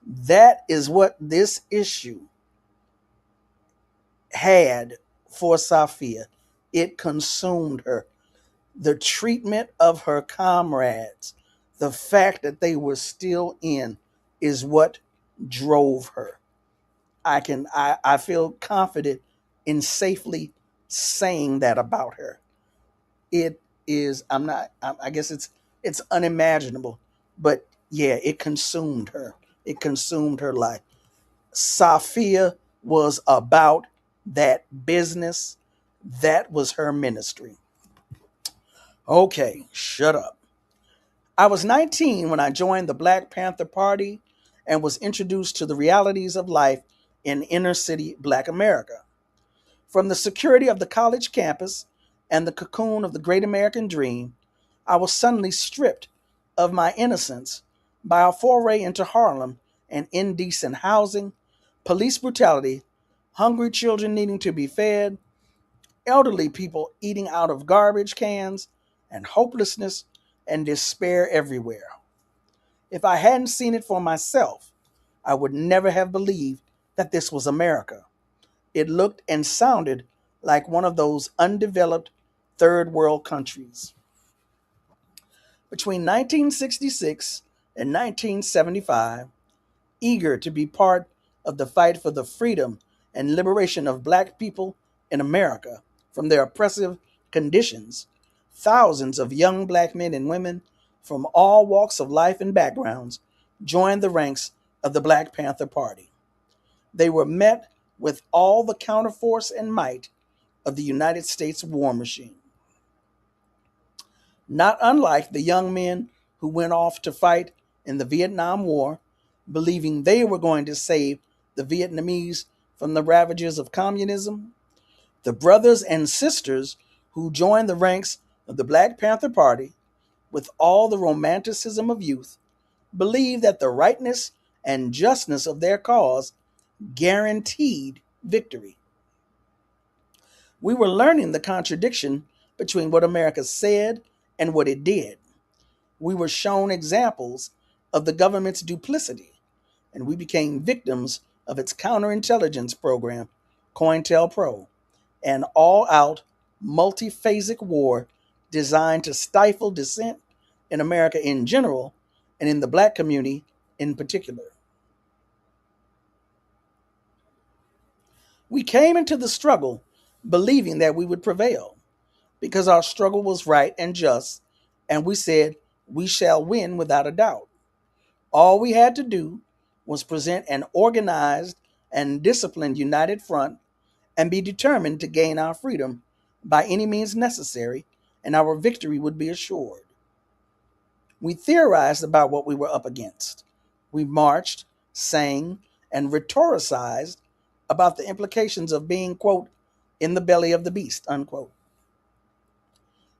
That is what this issue had for Safiya. It consumed her. The treatment of her comrades, the fact that they were still in, is what drove her. I feel confident in safely saying that about her. It is, I guess it's unimaginable, but yeah, it consumed her. It consumed her life. Safiya was about that business. That was her ministry. Okay, shut up. I was 19 when I joined the Black Panther Party and was introduced to the realities of life in inner city Black America. From the security of the college campus and the cocoon of the great American dream, I was suddenly stripped of my innocence by a foray into Harlem and indecent housing, police brutality, hungry children needing to be fed, elderly people eating out of garbage cans, and hopelessness and despair everywhere. If I hadn't seen it for myself, I would never have believed that this was America. It looked and sounded like one of those undeveloped third world countries. Between 1966 and 1975, eager to be part of the fight for the freedom and liberation of black people in America from their oppressive conditions, thousands of young black men and women from all walks of life and backgrounds joined the ranks of the Black Panther Party. They were met with all the counterforce and might of the United States war machine. Not unlike the young men who went off to fight in the Vietnam War, believing they were going to save the Vietnamese from the ravages of communism, the brothers and sisters who joined the ranks of the Black Panther Party with all the romanticism of youth believed that the rightness and justness of their cause guaranteed victory. We were learning the contradiction between what America said and what it did. We were shown examples of the government's duplicity, and we became victims of its counterintelligence program, COINTELPRO, an all-out, multi-phasic war designed to stifle dissent in America in general and in the black community in particular. We came into the struggle believing that we would prevail because our struggle was right and just, and we said we shall win without a doubt. All we had to do was present an organized and disciplined united front and be determined to gain our freedom by any means necessary, and our victory would be assured. We theorized about what we were up against. We marched, sang, and rhetoricized about the implications of being, quote, in the belly of the beast, unquote.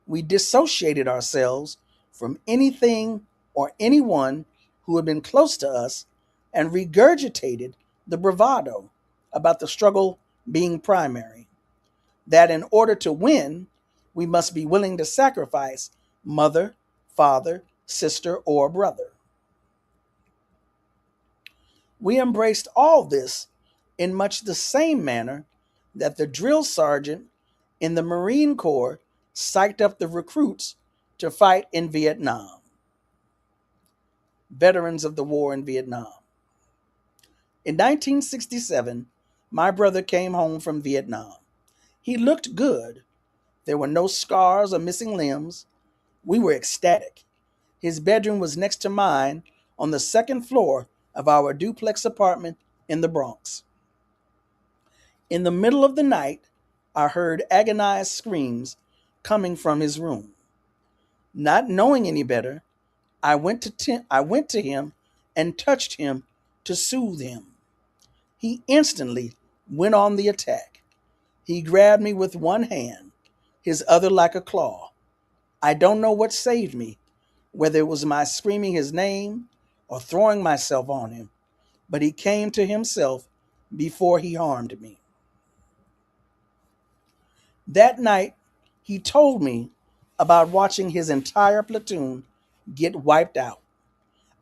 We dissociated ourselves from anything or anyone who had been close to us and regurgitated the bravado about the struggle being primary, that in order to win, we must be willing to sacrifice mother, father, sister, or brother. We embraced all this in much the same manner that the drill sergeant in the Marine Corps psyched up the recruits to fight in Vietnam. Veterans of the war in Vietnam. In 1967, my brother came home from Vietnam. He looked good. There were no scars or missing limbs. We were ecstatic. His bedroom was next to mine on the second floor of our duplex apartment in the Bronx. In the middle of the night, I heard agonized screams coming from his room. Not knowing any better, I went to him and touched him to soothe him. He instantly went on the attack. He grabbed me with one hand, his other like a claw. I don't know what saved me, whether it was my screaming his name or throwing myself on him, but he came to himself before he harmed me. That night, he told me about watching his entire platoon get wiped out,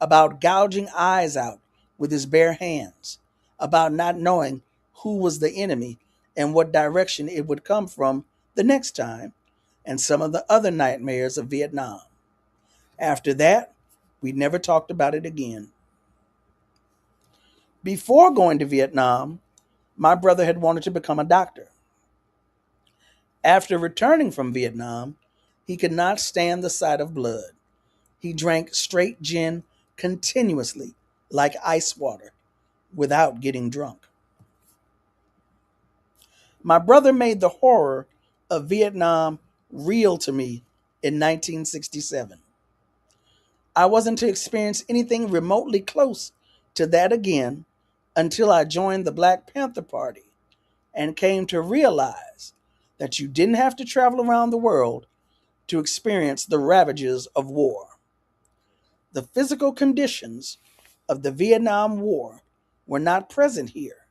about gouging eyes out with his bare hands, about not knowing who was the enemy and what direction it would come from the next time, and some of the other nightmares of Vietnam. After that, we never talked about it again. Before going to Vietnam, my brother had wanted to become a doctor. After returning from Vietnam, he could not stand the sight of blood. He drank straight gin continuously, like ice water, without getting drunk. My brother made the horror of Vietnam real to me in 1967. I wasn't to experience anything remotely close to that again until I joined the Black Panther Party and came to realize that you didn't have to travel around the world to experience the ravages of war. The physical conditions of the Vietnam War were not present here,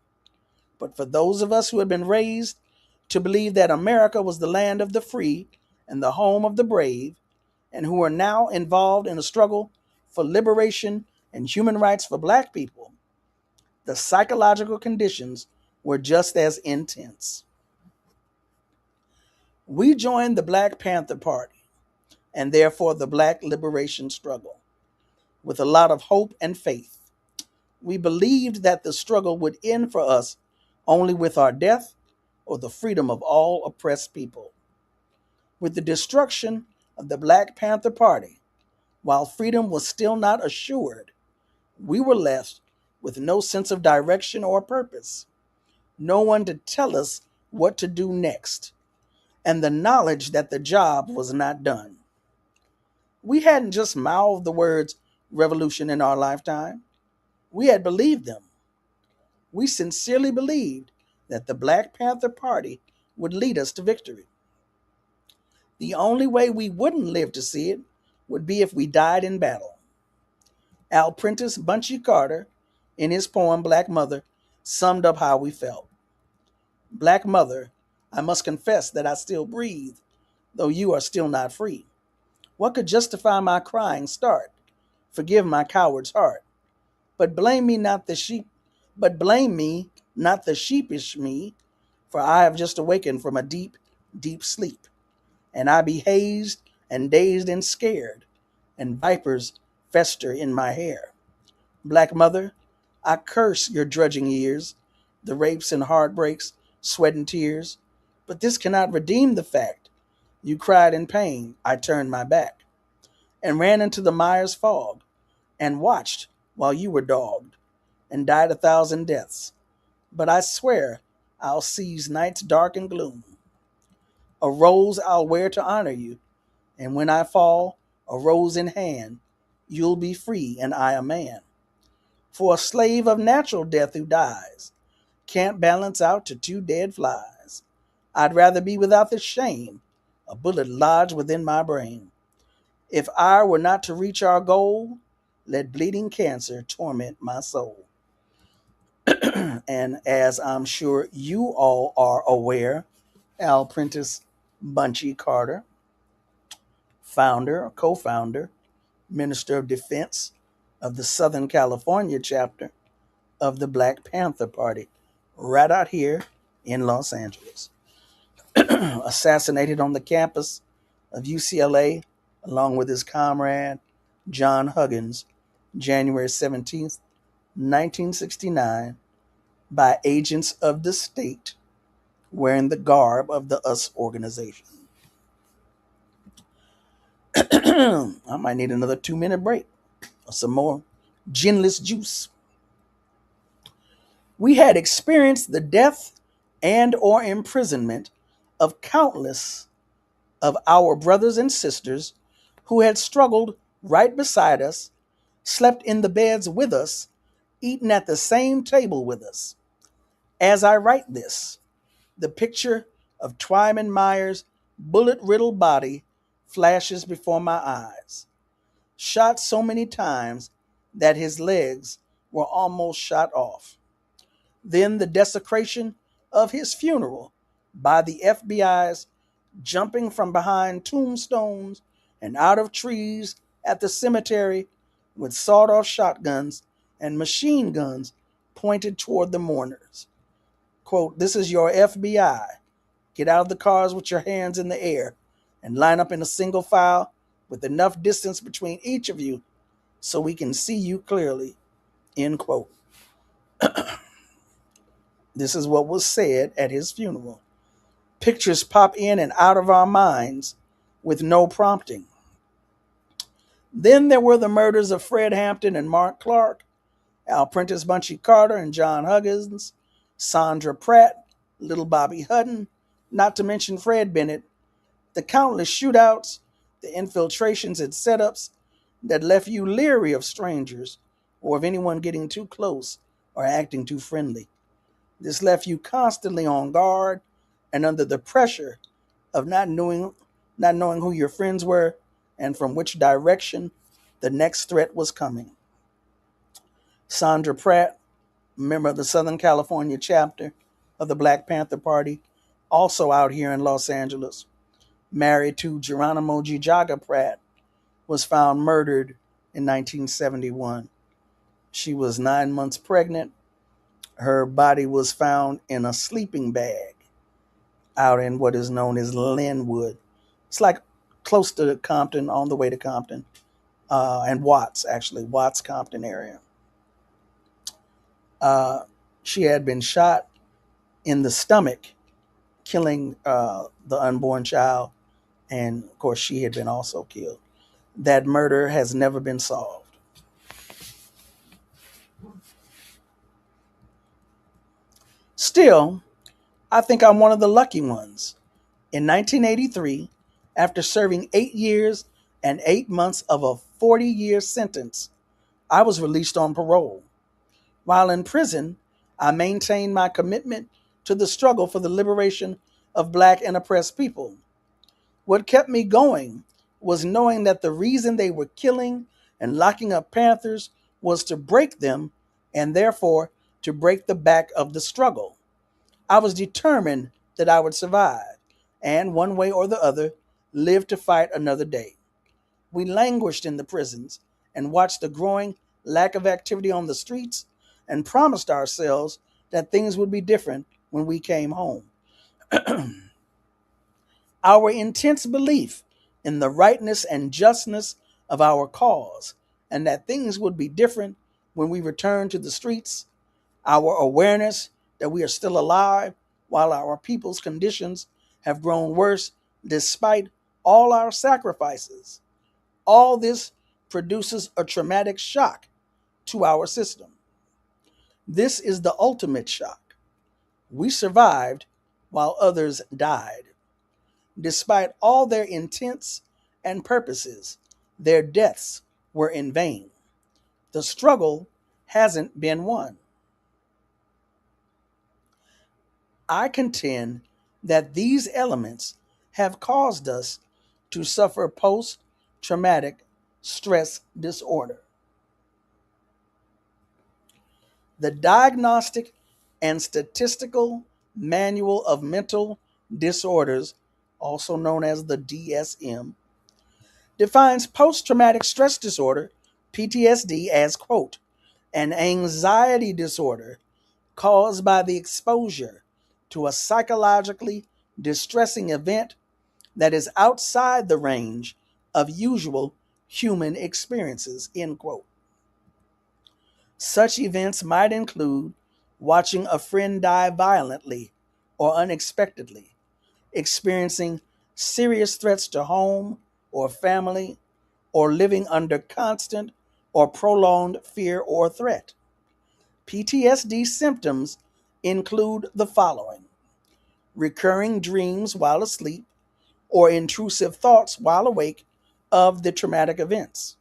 but for those of us who had been raised to believe that America was the land of the free and the home of the brave, and who are now involved in a struggle for liberation and human rights for Black people, the psychological conditions were just as intense. We joined the Black Panther Party, and therefore the Black liberation struggle, with a lot of hope and faith. We believed that the struggle would end for us only with our death or the freedom of all oppressed people. With the destruction of the Black Panther Party, while freedom was still not assured, we were left with no sense of direction or purpose, no one to tell us what to do next, and the knowledge that the job was not done. We hadn't just mouthed the words revolution in our lifetime. We had believed them. We sincerely believed that the Black Panther Party would lead us to victory. The only way we wouldn't live to see it would be if we died in battle. Al Prentice Bunchy Carter, in his poem Black Mother, summed up how we felt. Black Mother, I must confess that I still breathe, though you are still not free. What could justify my crying start? Forgive my coward's heart. But blame me not the sheepish me, for I have just awakened from a deep, deep sleep. And I be hazed and dazed and scared, and vipers fester in my hair. Black Mother, I curse your drudging years, the rapes and heartbreaks, sweat and tears, but this cannot redeem the fact. You cried in pain, I turned my back, and ran into the mire's fog, and watched while you were dogged, and died 1,000 deaths. But I swear I'll seize night's dark and gloom. A rose I'll wear to honor you, and when I fall, a rose in hand, you'll be free and I a man. For a slave of natural death who dies can't balance out to 2 dead flies. I'd rather be without the shame, a bullet lodged within my brain. If I were not to reach our goal, let bleeding cancer torment my soul. And as I'm sure you all are aware, Al Prentice Bunchy Carter, co-founder, Minister of Defense of the Southern California chapter of the Black Panther Party, right out here in Los Angeles. Assassinated on the campus of UCLA along with his comrade John Huggins, January 17th, 1969, by agents of the state wearing the garb of the US organization. I might need another 2-minute break or some more ginless juice. We had experienced the death and or imprisonment of countless of our brothers and sisters who had struggled right beside us, slept in the beds with us, eaten at the same table with us. As I write this, the picture of Twyman Meyer's bullet-riddled body flashes before my eyes. Shot so many times that his legs were almost shot off. Then the desecration of his funeral by the FBI's jumping from behind tombstones and out of trees at the cemetery with sawed-off shotguns and machine guns pointed toward the mourners. Quote, "This is your FBI. Get out of the cars with your hands in the air and line up in a single file with enough distance between each of you so we can see you clearly." End quote. This is what was said at his funeral. Pictures pop in and out of our minds with no prompting. Then there were the murders of Fred Hampton and Mark Clark, Al Prentice Bunchy Carter and John Huggins, Sandra Pratt, Little Bobby Hutton, not to mention Fred Bennett, the countless shootouts, the infiltrations and setups that left you leery of strangers or of anyone getting too close or acting too friendly. This left you constantly on guard and under the pressure of not knowing who your friends were and from which direction the next threat was coming. Sandra Pratt, member of the Southern California chapter of the Black Panther Party, also out here in Los Angeles, married to Geronimo Gijaga Pratt, was found murdered in 1971. She was 9 months pregnant. Her body was found in a sleeping bag out in what is known as Linwood. It's like close to Compton, on the way to Compton, and Watts, Compton area. She had been shot in the stomach, killing the unborn child. And of course, she had been also killed. That murder has never been solved. Still, I think I'm one of the lucky ones. In 1983, after serving 8 years and 8 months of a 40-year sentence, I was released on parole. While in prison, I maintained my commitment to the struggle for the liberation of Black and oppressed people. What kept me going was knowing that the reason they were killing and locking up Panthers was to break them and therefore to break the back of the struggle. I was determined that I would survive and, one way or the other, live to fight another day. We languished in the prisons and watched the growing lack of activity on the streets and promised ourselves that things would be different when we came home. Our intense belief in the rightness and justness of our cause and that things would be different when we returned to the streets, our awareness that we are still alive while our people's conditions have grown worse despite all our sacrifices. All this produces a traumatic shock to our system. This is the ultimate shock. We survived while others died. Despite all their intents and purposes, their deaths were in vain. The struggle hasn't been won. I contend that these elements have caused us to suffer post-traumatic stress disorder. The Diagnostic and Statistical Manual of Mental Disorders, also known as the DSM, defines post-traumatic stress disorder, PTSD, as, quote, an anxiety disorder caused by the exposure to a psychologically distressing event that is outside the range of usual human experiences, end quote. Such events might include watching a friend die violently or unexpectedly, experiencing serious threats to home or family, or living under constant or prolonged fear or threat. PTSD symptoms include the following: recurring dreams while asleep or intrusive thoughts while awake of the traumatic events,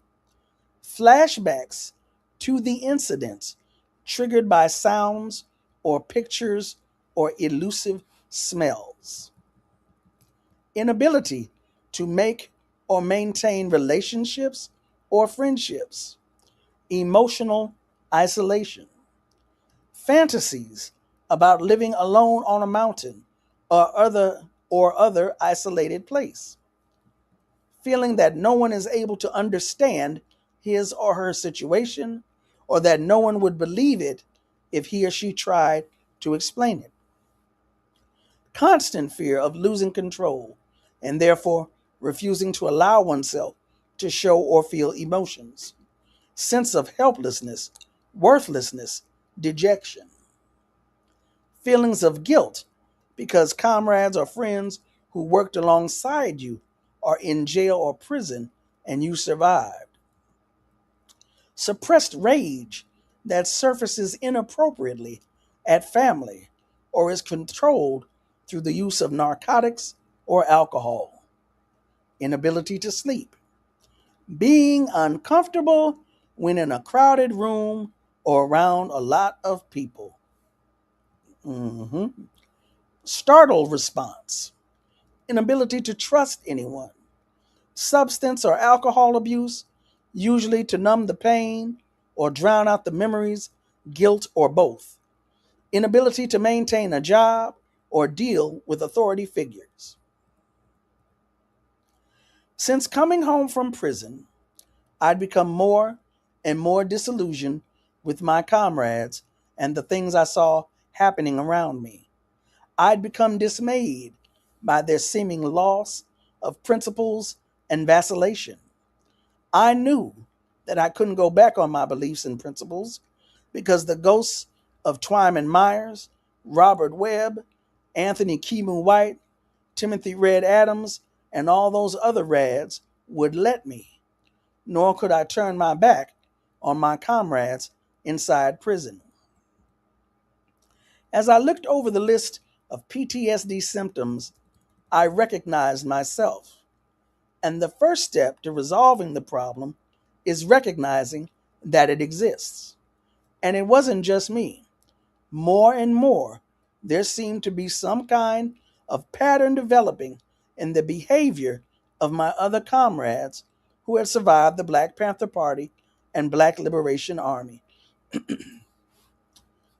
flashbacks to the incidents triggered by sounds or pictures or elusive smells, inability to make or maintain relationships or friendships, emotional isolation, fantasies about living alone on a mountain or other isolated place, feeling that no one is able to understand his or her situation, or that no one would believe it if he or she tried to explain it. Constant fear of losing control and therefore refusing to allow oneself to show or feel emotions. Sense of helplessness, worthlessness, dejection. Feelings of guilt because comrades or friends who worked alongside you are in jail or prison and you survived. Suppressed rage that surfaces inappropriately at family or is controlled through the use of narcotics or alcohol. Inability to sleep. Being uncomfortable when in a crowded room or around a lot of people. Startle response. Inability to trust anyone. Substance or alcohol abuse, usually to numb the pain or drown out the memories, guilt, or both. Inability to maintain a job or deal with authority figures. Since coming home from prison, I'd become more and more disillusioned with my comrades and the things I saw happening around me. I'd become dismayed by their seeming loss of principles and vacillation. I knew that I couldn't go back on my beliefs and principles because the ghosts of Twyman Myers Robert Webb, Anthony Kimu White, Timothy Red Adams, and all those other Rads would let me, nor could I turn my back on my comrades inside prison. As I looked over the list of PTSD symptoms, I recognized myself. And the first step to resolving the problem is recognizing that it exists. And it wasn't just me. More and more, there seemed to be some kind of pattern developing in the behavior of my other comrades who had survived the Black Panther Party and Black Liberation Army.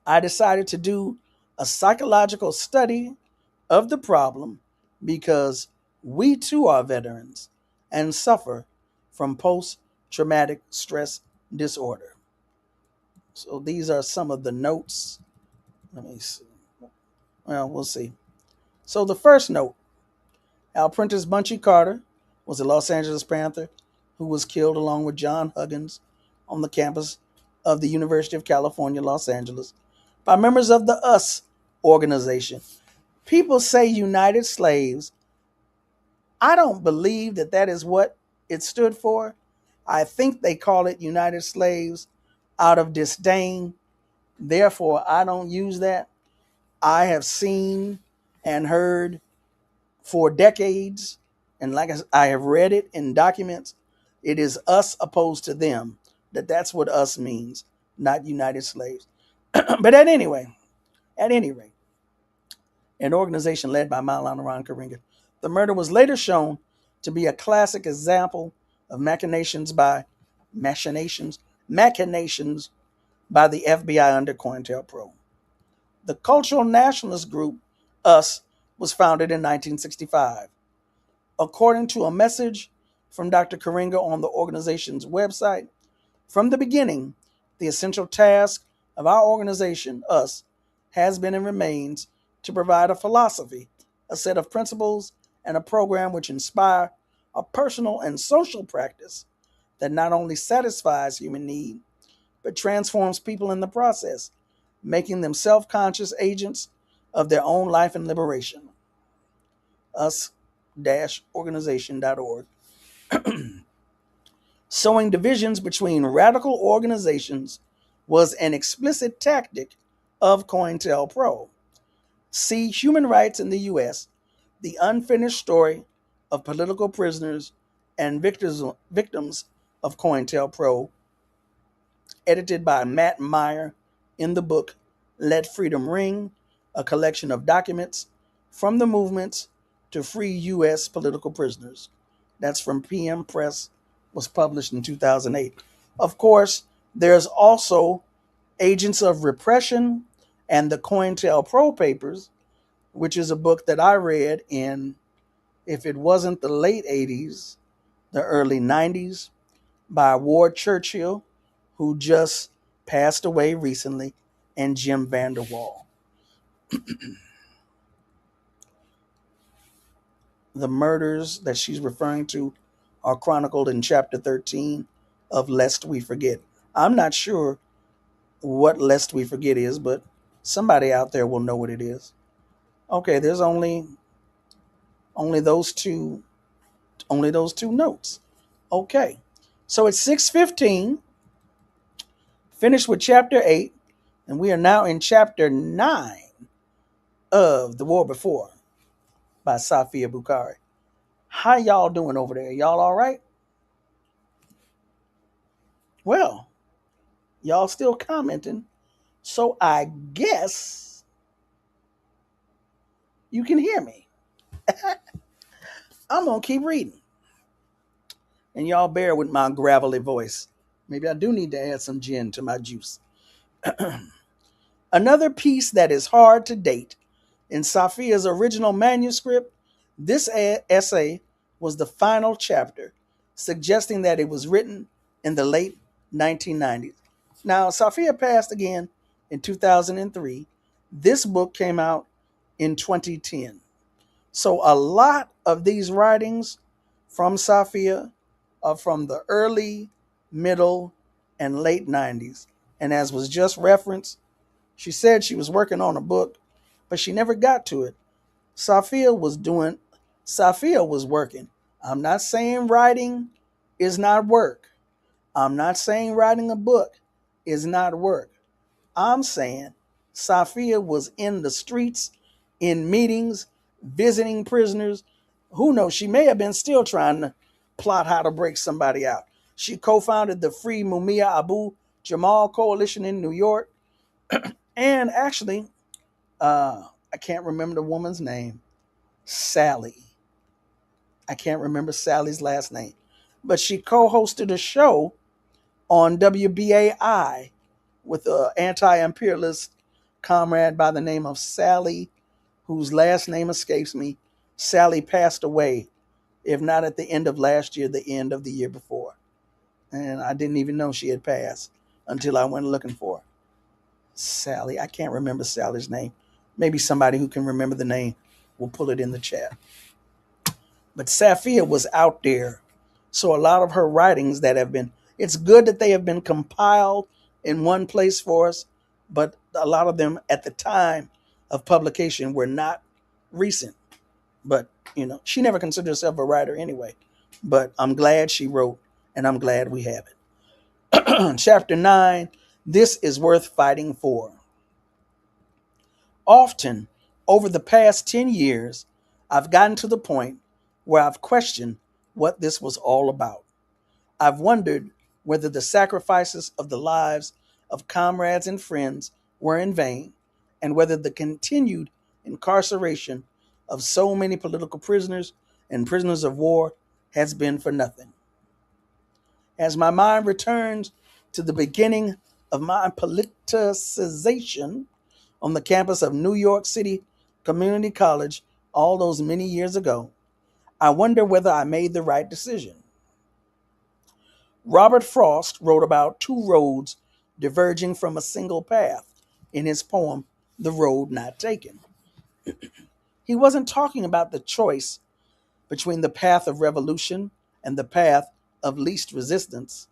I decided to do a psychological study of the problem because we too are veterans and suffer from post-traumatic stress disorder. So these are some of the notes. Let me see. Well, we'll see. So the first note, Al Prentice Bunchy Carter was a Los Angeles Panther who was killed along with John Huggins on the campus of the University of California, Los Angeles, by members of the US organization. People say United Slaves. I don't believe that that is what it stood for. I think they call it United Slaves out of disdain. Therefore, I don't use that. I have seen and heard for decades, and like I have read it in documents, it is us opposed to them. That's what us means, not United Slaves. But at any rate, an organization led by Maulana Ron Karenga, the murder was later shown to be a classic example of machinations by the FBI under COINTELPRO. The cultural nationalist group, US, was founded in 1965. According to a message from Dr. Karenga on the organization's website, from the beginning, the essential task of our organization, US, has been and remains to provide a philosophy, a set of principles, and a program which inspire a personal and social practice that not only satisfies human need, but transforms people in the process, making them self-conscious agents of their own life and liberation. us-organization.org. Sowing divisions between radical organizations was an explicit tactic of COINTELPRO. See Human Rights in the U.S., the unfinished story of political prisoners and victims of COINTELPRO, edited by Matt Meyer, in the book Let Freedom Ring, a collection of documents from the movements to free U.S. political prisoners. That's from PM Press, was published in 2008. Of course, there's also Agents of Repression and the COINTELPRO Papers, which is a book that I read in, if it wasn't the late 80s, the early 90s, by Ward Churchill, who just passed away recently, and Jim Vanderwall. The murders that she's referring to are chronicled in chapter 13 of Lest We Forget. I'm not sure what Lest We Forget is, but somebody out there will know what it is. Okay, there's only those two notes. Okay, so it's 6:15. Finished with chapter 8, and we are now in chapter 9 of The War Before by Safiya Bukhari. How y'all doing over there? Y'all all right? Well, y'all still commenting, so I guess you can hear me. I'm going to keep reading. And y'all bear with my gravelly voice. Maybe I do need to add some gin to my juice. Another piece that is hard to date. In Safiya's original manuscript, this essay was the final chapter, suggesting that it was written in the late 1990s. Now, Safiya passed again in 2003. This book came out in 2010. So a lot of these writings from Safiya are from the early, middle, and late 90s. And as was just referenced, she said she was working on a book but she never got to it. Safiya was working. I'm not saying writing is not work. I'm not saying writing a book is not work. I'm saying Safiya was in the streets, in meetings, visiting prisoners. Who knows? She may have been still trying to plot how to break somebody out. She co-founded the Free Mumia Abu Jamal Coalition in New York. And actually, I can't remember the woman's name. Sally. I can't remember Sally's last name. But she co-hosted a show on WBAI with an anti-imperialist comrade by the name of Sally, whose last name escapes me. Sally passed away, if not at the end of last year, the end of the year before. And I didn't even know she had passed until I went looking for her. Sally, I can't remember Sally's name. Maybe somebody who can remember the name will pull it in the chat. But Safiya was out there. So a lot of her writings it's good that they have been compiled in one place for us, but a lot of them at the time of publication were not recent. But, she never considered herself a writer anyway. But I'm glad she wrote, and I'm glad we have it. Chapter 9, This is Worth Fighting For. Often, over the past 10 years, I've gotten to the point where I've questioned what this was all about. I've wondered whether the sacrifices of the lives of comrades and friends were in vain, and whether the continued incarceration of so many political prisoners and prisoners of war has been for nothing. As my mind returns to the beginning of my politicization on the campus of New York City Community College all those many years ago, I wonder whether I made the right decision. Robert Frost wrote about two roads diverging from a single path in his poem, The Road Not Taken. He wasn't talking about the choice between the path of revolution and the path of least resistance,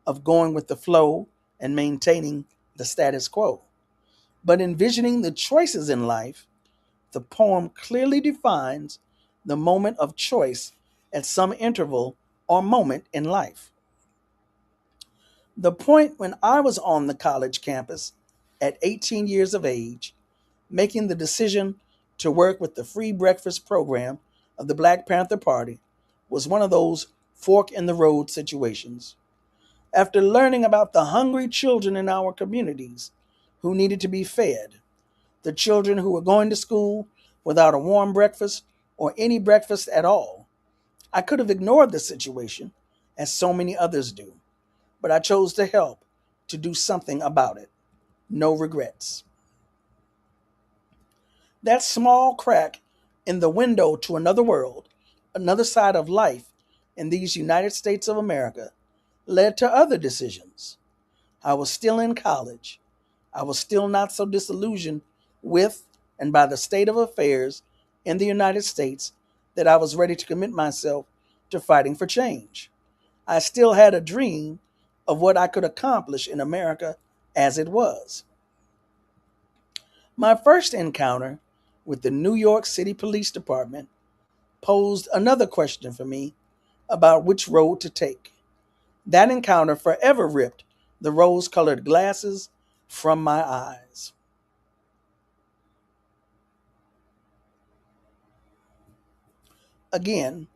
of going with the flow and maintaining the status quo. But envisioning the choices in life, the poem clearly defines the moment of choice at some interval or moment in life. The point when I was on the college campus at 18 years of age, making the decision to work with the free breakfast program of the Black Panther Party, was one of those fork in the road situations. After learning about the hungry children in our communities who needed to be fed, the children who were going to school without a warm breakfast or any breakfast at all, I could have ignored the situation, as so many others do, but I chose to help, to do something about it. No regrets. That small crack in the window to another world, another side of life in these United States of America, led to other decisions. I was still in college. I was still not so disillusioned with and by the state of affairs in the United States that I was ready to commit myself to fighting for change. I still had a dream of what I could accomplish in America as it was. My first encounter with the New York City Police Department posed another question for me about which road to take. That encounter forever ripped the rose-colored glasses from my eyes. Again,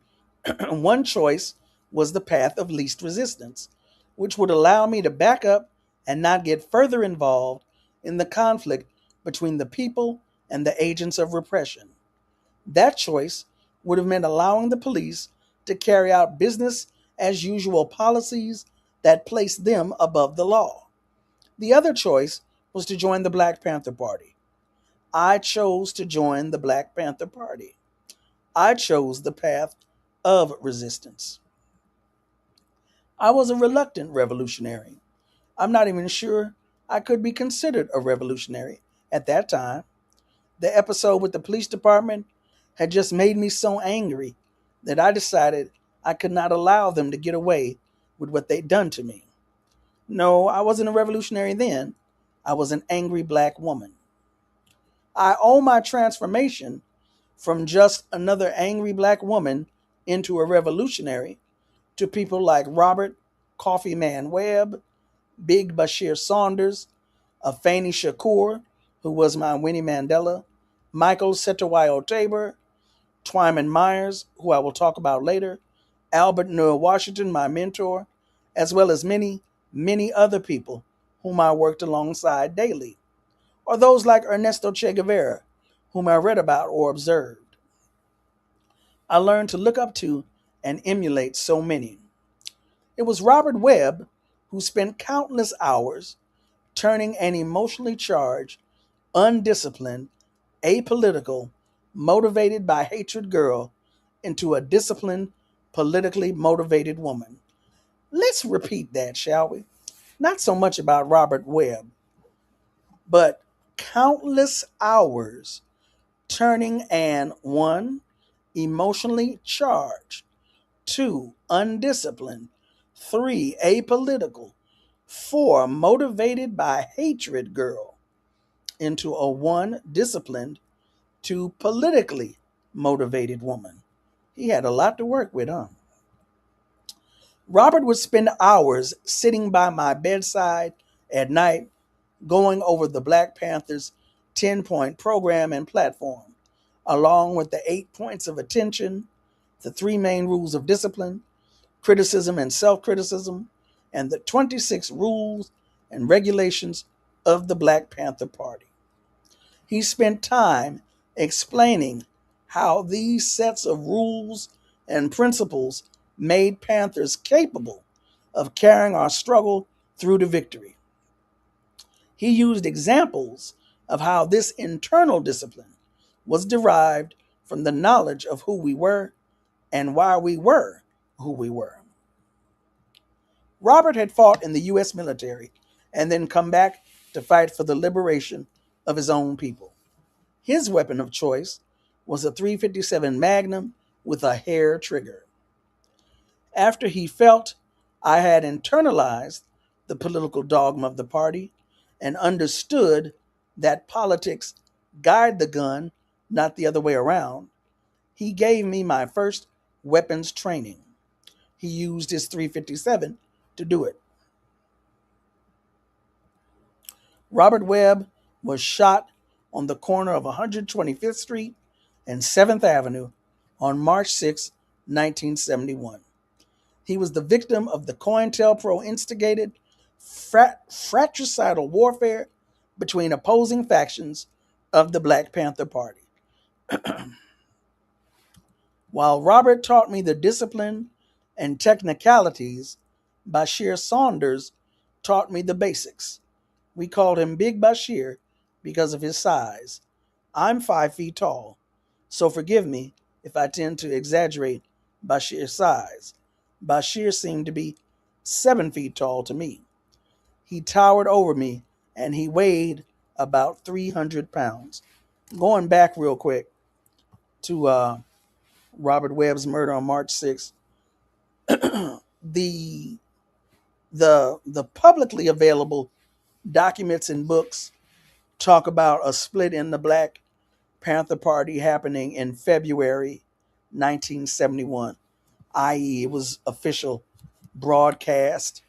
one choice was the path of least resistance, which would allow me to back up and not get further involved in the conflict between the people and the agents of repression. That choice would have meant allowing the police to carry out business as usual policies that placed them above the law. The other choice was to join the Black Panther Party. I chose to join the Black Panther Party. I chose the path of resistance. I was a reluctant revolutionary. I'm not even sure I could be considered a revolutionary at that time. The episode with the police department had just made me so angry that I decided I could not allow them to get away with what they'd done to me. No, I wasn't a revolutionary then. I was an angry black woman. I owe my transformation from just another angry black woman into a revolutionary to people like Robert Coffee Man Webb, Big Bashir Saunders, Afeni Shakur, who was my Winnie Mandela, Michael Setawayo Tabor, Twyman Myers, who I will talk about later, Albert Noah Washington, my mentor, as well as many, many other people whom I worked alongside daily, or those like Ernesto Che Guevara, whom I read about or observed. I learned to look up to and emulate so many. It was Robert Webb who spent countless hours turning an emotionally charged, undisciplined, apolitical, motivated by hatred girl into a disciplined, politically motivated woman. Let's repeat that, shall we? Not so much about Robert Webb, but countless hours turning an 1. Emotionally charged, 2. Undisciplined, 3. Apolitical, 4. Motivated by hatred girl into a 1. Disciplined, 2. Politically motivated woman. He had a lot to work with, huh? Robert would spend hours sitting by my bedside at night going over the Black Panthers' 10-point program and platform, along with the 8 points of attention, the 3 main rules of discipline, criticism and self-criticism, and the 26 rules and regulations of the Black Panther Party. He spent time explaining how these sets of rules and principles made Panthers capable of carrying our struggle through to victory. He used examples of how this internal discipline was derived from the knowledge of who we were and why we were who we were. Robert had fought in the U.S. military and then come back to fight for the liberation of his own people. His weapon of choice was a .357 Magnum with a hair trigger. After he felt I had internalized the political dogma of the party and understood that politics guide the gun, not the other way around, he gave me my first weapons training. He used his .357 to do it. Robert Webb was shot on the corner of 125th Street and 7th Avenue on March 6, 1971. He was the victim of the COINTELPRO instigated fratricidal warfare between opposing factions of the Black Panther Party. While Robert taught me the discipline and technicalities, Bashir Saunders taught me the basics. We called him Big Bashir because of his size. I'm 5 feet tall, so forgive me if I tend to exaggerate Bashir's size. Bashir seemed to be 7 feet tall to me. He towered over me, and he weighed about 300 pounds. Going back real quick to Robert Webb's murder on March 6th, the publicly available documents and books talk about a split in the Black Panther Party happening in February 1971, i.e., it was official broadcast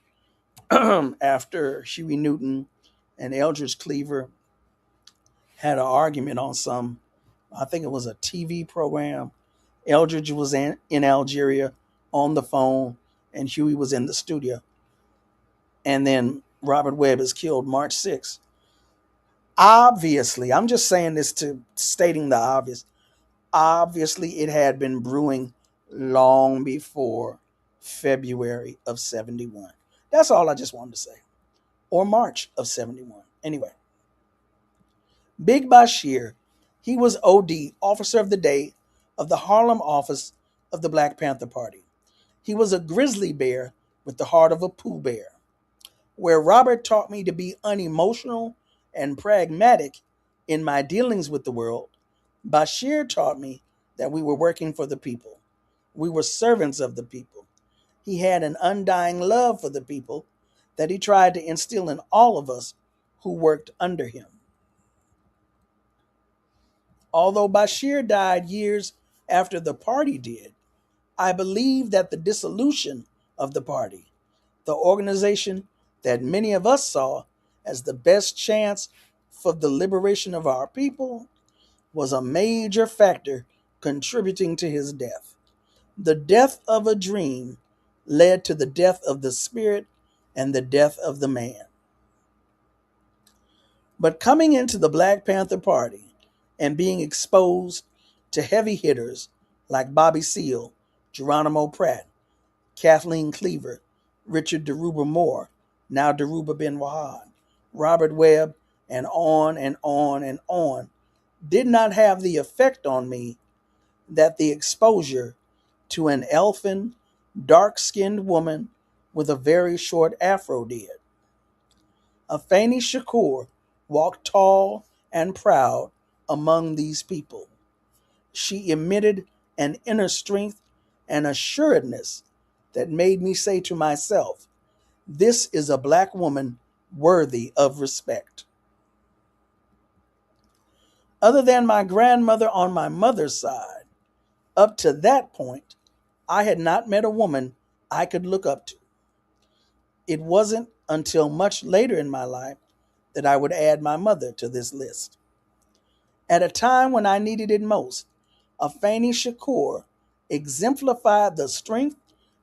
after Huey Newton and Eldridge Cleaver had an argument on some, I think it was a TV program. Eldridge was in Algeria on the phone, and Huey was in the studio. And then Robert Webb is killed March 6th. Obviously, I'm just saying this to stating the obvious. Obviously, it had been brewing long before February of 71. That's all I just wanted to say. Or March of 71. Anyway. Big Bashir, he was OD, Officer of the Day of the Harlem office of the Black Panther Party. He was a grizzly bear with the heart of a Pooh Bear. Where Robert taught me to be unemotional and pragmatic in my dealings with the world, Bashir taught me that we were working for the people. We were servants of the people. He had an undying love for the people that he tried to instill in all of us who worked under him. Although Bashir died years after the party did, I believe that the dissolution of the party, the organization that many of us saw as the best chance for the liberation of our people, was a major factor contributing to his death. The death of a dream led to the death of the spirit and the death of the man. But coming into the Black Panther Party and being exposed to heavy hitters like Bobby Seale, Geronimo Pratt, Kathleen Cleaver, Richard Deruba Moore, now Deruba Ben Wahad, Robert Webb, and on and on and on, did not have the effect on me that the exposure to an elfin, dark-skinned woman with a very short afro did. Afeni Shakur walked tall and proud among these people. She emitted an inner strength and assuredness that made me say to myself, this is a black woman worthy of respect. Other than my grandmother on my mother's side, up to that point, I had not met a woman I could look up to. It wasn't until much later in my life that I would add my mother to this list. At a time when I needed it most, Afeni Shakur exemplified the strength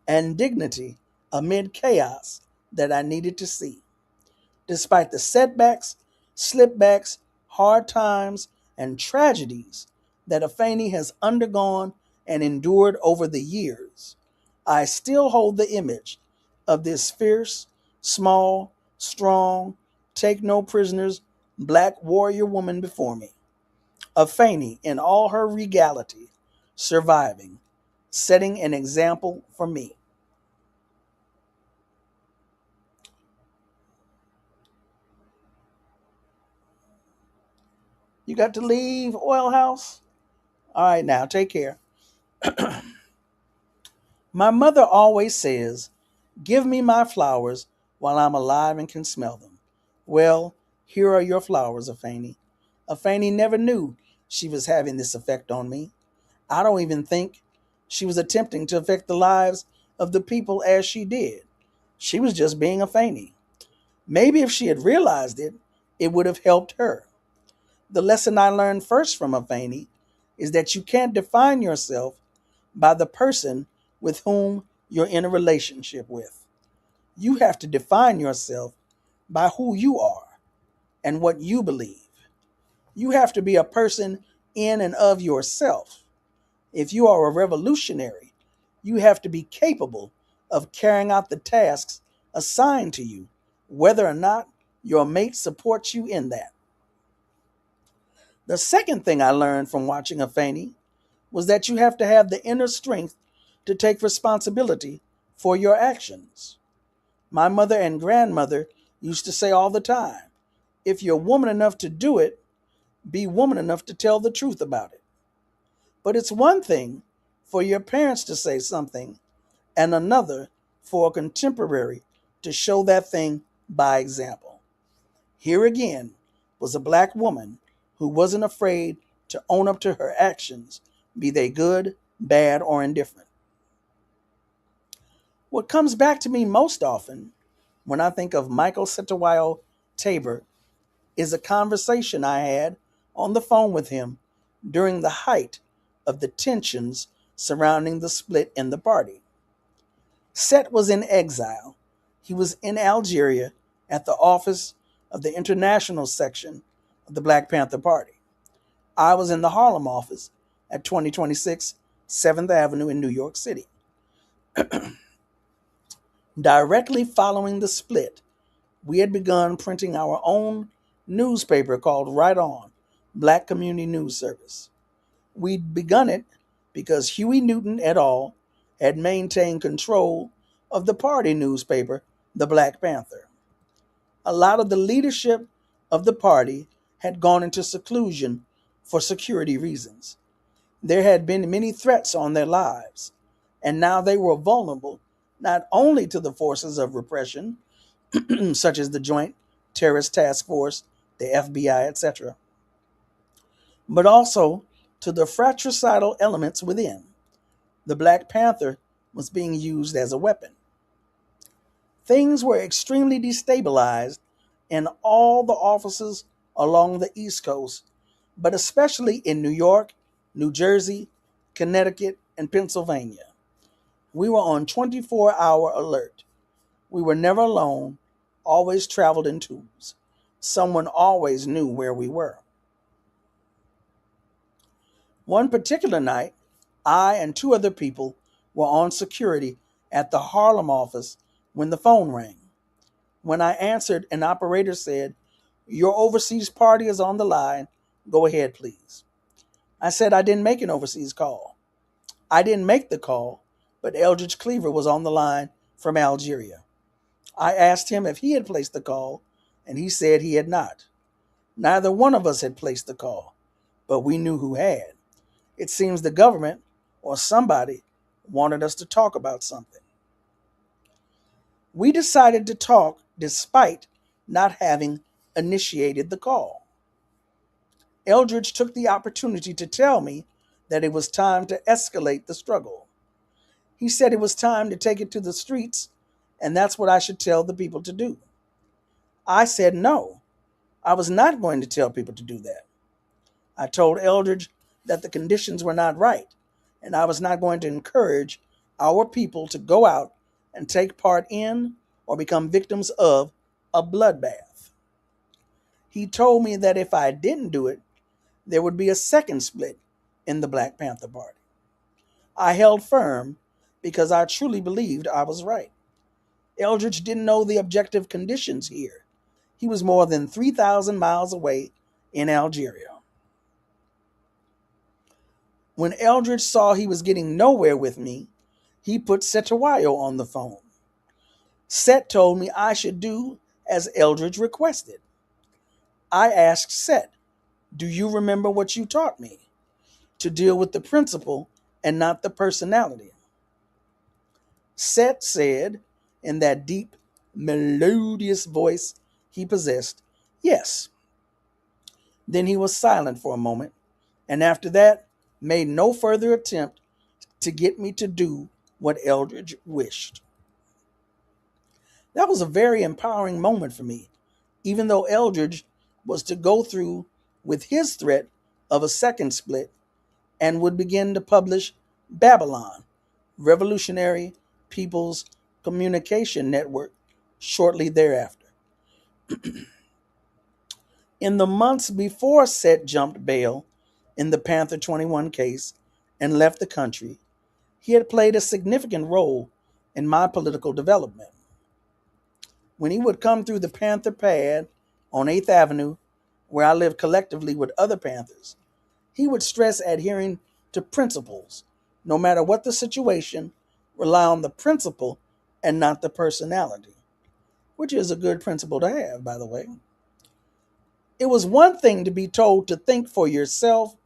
and dignity amid chaos that I needed to see. Despite the setbacks, slipbacks, hard times, and tragedies that Afeni has undergone and endured over the years, I still hold the image of this fierce, small, strong, take no prisoners, black warrior woman before me. Afeni in all her regality, surviving, setting an example for me. You got to leave, Oil House? All right, now, take care. My mother always says, give me my flowers while I'm alive and can smell them. Well, here are your flowers, Afeni. Afeni never knew she was having this effect on me. I don't even think she was attempting to affect the lives of the people as she did. She was just being Afeni. Maybe if she had realized it, it would have helped her. The lesson I learned first from Afeni is that you can't define yourself by the person with whom you're in a relationship with. You have to define yourself by who you are and what you believe. You have to be a person in and of yourself. If you are a revolutionary, you have to be capable of carrying out the tasks assigned to you, whether or not your mate supports you in that. The second thing I learned from watching Afeni was that you have to have the inner strength to take responsibility for your actions. My mother and grandmother used to say all the time, if you're woman enough to do it, be woman enough to tell the truth about it. But it's one thing for your parents to say something and another for a contemporary to show that thing by example. Here again was a black woman who wasn't afraid to own up to her actions, be they good, bad, or indifferent. What comes back to me most often when I think of Michael Setawayo Tabor is a conversation I had on the phone with him during the height of the tensions surrounding the split in the party. Set was in exile. He was in Algeria at the office of the international section of the Black Panther Party. I was in the Harlem office at 2026 7th Avenue in New York City. Directly following the split, we had begun printing our own newspaper called Right On, Black Community News Service. We'd begun it because Huey Newton et al. Had maintained control of the party newspaper, The Black Panther. A lot of the leadership of the party had gone into seclusion for security reasons. There had been many threats on their lives, and now they were vulnerable not only to the forces of repression, such as the Joint Terrorist Task Force, the FBI, etc., but also to the fratricidal elements within. The Black Panther was being used as a weapon. Things were extremely destabilized in all the offices along the East Coast, but especially in New York, New Jersey, Connecticut, and Pennsylvania. We were on 24-hour alert. We were never alone, always traveled in twos. Someone always knew where we were. One particular night, I and two other people were on security at the Harlem office when the phone rang. When I answered, an operator said, "Your overseas party is on the line. Go ahead, please." I said I didn't make an overseas call. I didn't make the call, but Eldridge Cleaver was on the line from Algeria. I asked him if he had placed the call, and he said he had not. Neither one of us had placed the call, but we knew who had. It seems the government or somebody wanted us to talk about something. We decided to talk despite not having initiated the call. Eldridge took the opportunity to tell me that it was time to escalate the struggle. He said it was time to take it to the streets, and that's what I should tell the people to do. I said no, I was not going to tell people to do that. I told Eldridge that the conditions were not right, and I was not going to encourage our people to go out and take part in or become victims of a bloodbath. He told me that if I didn't do it, there would be a second split in the Black Panther Party. I held firm because I truly believed I was right. Eldridge didn't know the objective conditions here. He was more than 3,000 miles away in Algeria. When Eldridge saw he was getting nowhere with me, he put Setawayo on the phone. Set told me I should do as Eldridge requested. I asked Set, "Do you remember what you taught me? To deal with the principle and not the personality." Set said, in that deep, melodious voice he possessed, "Yes." Then he was silent for a moment, and after that made no further attempt to get me to do what Eldridge wished. That was a very empowering moment for me, even though Eldridge was to go through with his threat of a second split and would begin to publish Babylon, Revolutionary People's Communication Network, shortly thereafter. In the months before Set jumped bail in the Panther 21 case and left the country, he had played a significant role in my political development. When he would come through the Panther pad on 8th Avenue, where I lived collectively with other Panthers, he would stress adhering to principles. No matter what the situation, rely on the principle and not the personality, which is a good principle to have, by the way. It was one thing to be told to think for yourself,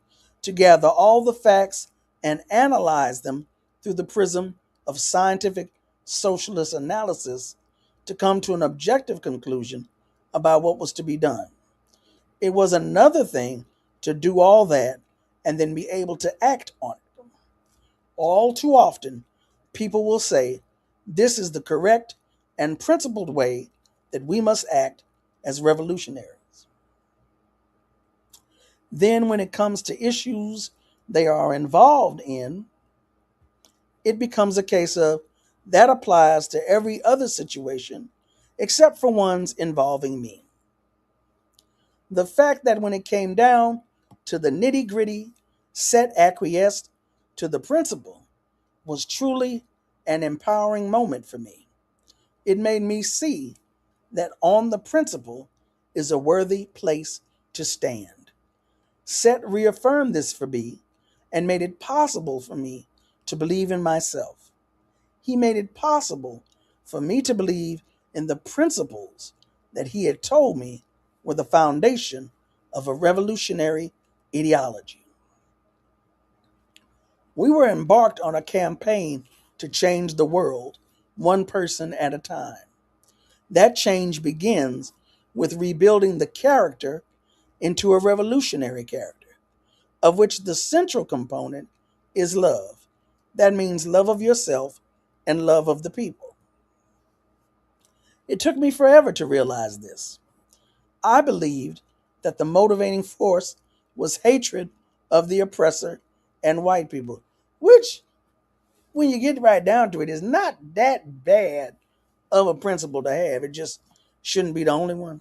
to gather all the facts and analyze them through the prism of scientific socialist analysis to come to an objective conclusion about what was to be done. It was another thing to do all that and then be able to act on it. All too often, people will say, "This is the correct and principled way that we must act as revolutionaries." Then when it comes to issues they are involved in, it becomes a case of that applies to every other situation except for ones involving me. The fact that when it came down to the nitty-gritty, Set acquiesced to the principle was truly an empowering moment for me. It made me see that on the principle is a worthy place to stand. Set reaffirmed this for me and made it possible for me to believe in myself. He made it possible for me to believe in the principles that he had told me were the foundation of a revolutionary ideology. We were embarked on a campaign to change the world, one person at a time. That change begins with rebuilding the character into a revolutionary character. of which the central component is love. That means love of yourself and love of the people. It took me forever to realize this. I believed that the motivating force was hatred of the oppressor and white people, which, when you get right down to it, is not that bad of a principle to have. It just shouldn't be the only one.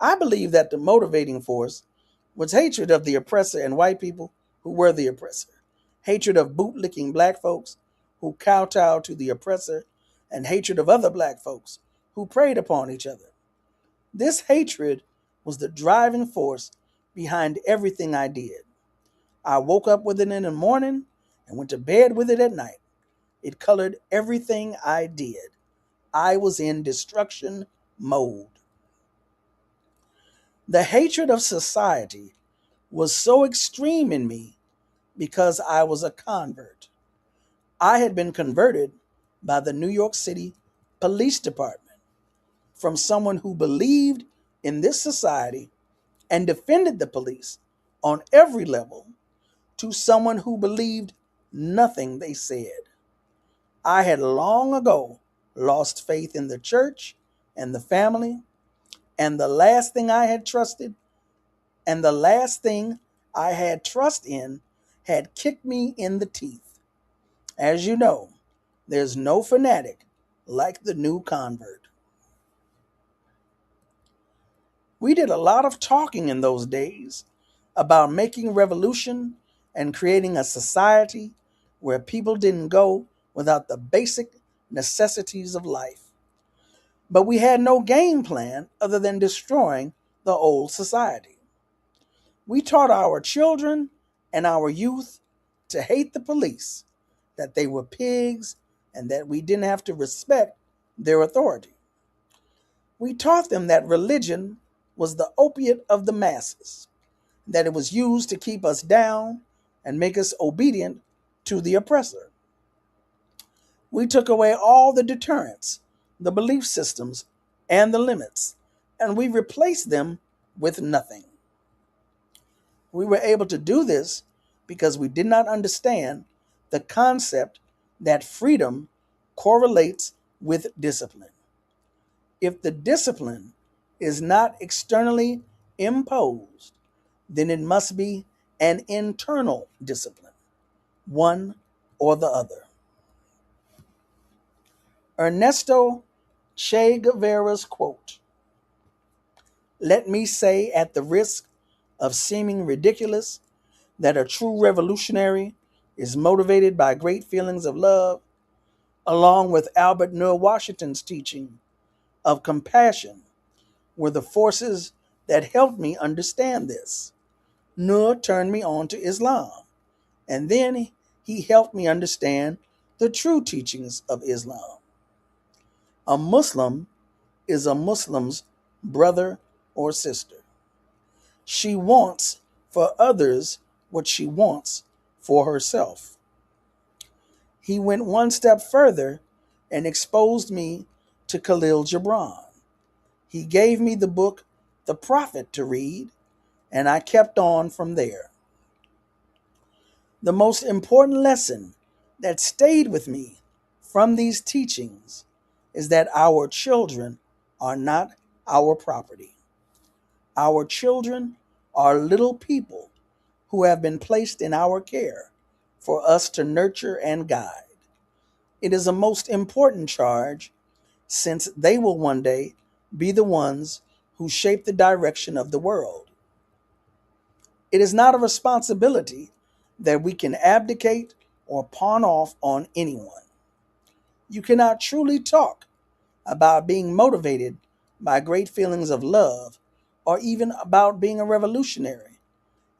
I believe that the motivating force was hatred of the oppressor and white people who were the oppressor, hatred of bootlicking black folks who kowtowed to the oppressor, and hatred of other black folks who preyed upon each other. This hatred was the driving force behind everything I did. I woke up with it in the morning and went to bed with it at night. It colored everything I did. I was in destruction mode. The hatred of society was so extreme in me because I was a convert. I had been converted by the New York City Police Department from someone who believed in this society and defended the police on every level to someone who believed nothing they said. I had long ago lost faith in the church and the family, and the last thing I had trust in had kicked me in the teeth. As you know, there's no fanatic like the new convert. We did a lot of talking in those days about making revolution and creating a society where people didn't go without the basic necessities of life. But we had no game plan other than destroying the old society. We taught our children and our youth to hate the police, that they were pigs, and that we didn't have to respect their authority. We taught them that religion was the opiate of the masses, that it was used to keep us down and make us obedient to the oppressor. We took away all the deterrents, the belief systems, and the limits, and we replaced them with nothing. We were able to do this because we did not understand the concept that freedom correlates with discipline. If the discipline is not externally imposed, then it must be an internal discipline, one or the other. Ernesto Che Guevara's quote, "Let me say at the risk of seeming ridiculous that a true revolutionary is motivated by great feelings of love, along with Albert Noor Washington's teaching of compassion, were the forces that helped me understand this. Noor turned me on to Islam, and then he helped me understand the true teachings of Islam. A Muslim is a Muslim's brother or sister. She wants for others what she wants for herself." He went one step further and exposed me to Khalil Gibran. He gave me the book The Prophet to read, and I kept on from there. The most important lesson that stayed with me from these teachings is that our children are not our property. Our children are little people who have been placed in our care for us to nurture and guide. It is a most important charge, since they will one day be the ones who shape the direction of the world. It is not a responsibility that we can abdicate or pawn off on anyone. You cannot truly talk about being motivated by great feelings of love, or even about being a revolutionary,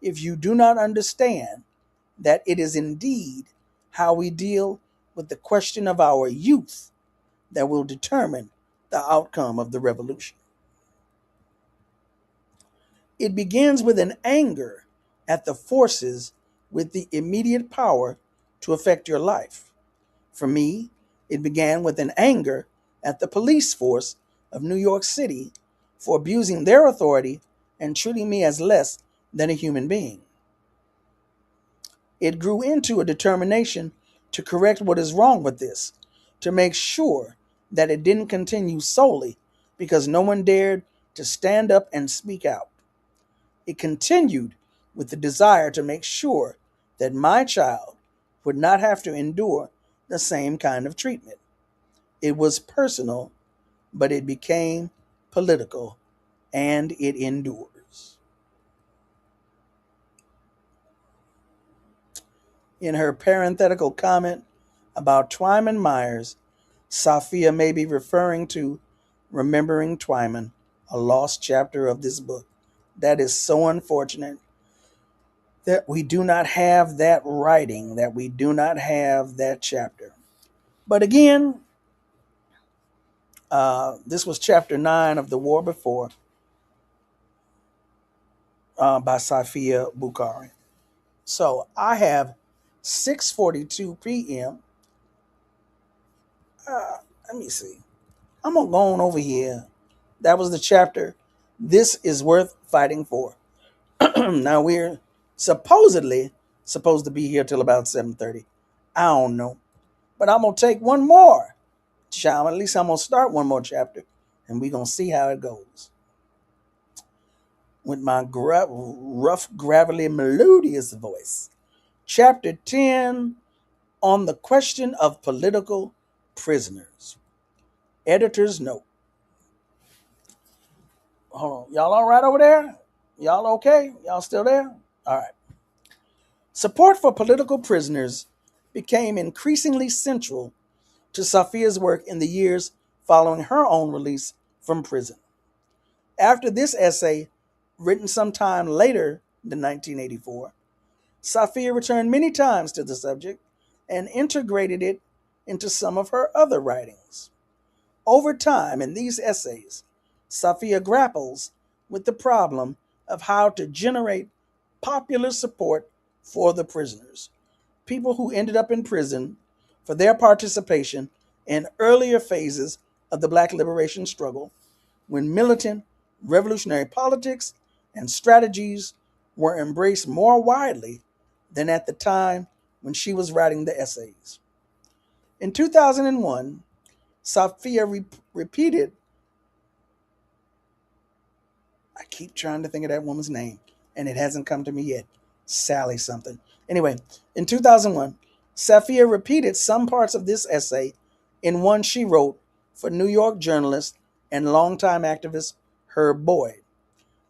if you do not understand that it is indeed how we deal with the question of our youth that will determine the outcome of the revolution. It begins with an anger at the forces with the immediate power to affect your life. For me, it began with an anger at the police force of New York City for abusing their authority and treating me as less than a human being. It grew into a determination to correct what is wrong with this, to make sure that it didn't continue solely because no one dared to stand up and speak out. It continued with the desire to make sure that my child would not have to endure the same kind of treatment. It was personal, but it became political, and it endures. In her parenthetical comment about Twyman Myers, Safiya may be referring to Remembering Twyman, a lost chapter of this book. That is so unfortunate that we do not have that writing, that we do not have that chapter. But again, this was chapter 9 of The War Before by Safiya Bukhari. So I have 6:42 p.m. Let me see. I'm going to go on over here. That was the chapter. This is worth fighting for. Now we're supposedly supposed to be here till about 7:30. I don't know. But I'm going to take one more. At least I'm going to start one more chapter. And we're going to see how it goes. With my rough, gravelly, melodious voice. Chapter 10, on the question of political prisoners. Editor's note. Hold on. Y'all all right over there? Y'all okay? Y'all still there? All right. Support for political prisoners became increasingly central to Safiya's work in the years following her own release from prison. After this essay, written sometime later than 1984, Safiya returned many times to the subject and integrated it into some of her other writings. Over time, in these essays, Safiya grapples with the problem of how to generate popular support for the prisoners, people who ended up in prison, for their participation in earlier phases of the Black liberation struggle, when militant revolutionary politics and strategies were embraced more widely than at the time when she was writing the essays. In 2001, Safiya repeated, I keep trying to think of that woman's name, and it hasn't come to me yet. Sally something. Anyway, in 2001, Safiya repeated some parts of this essay in one she wrote for New York journalist and longtime activist Herb Boyd.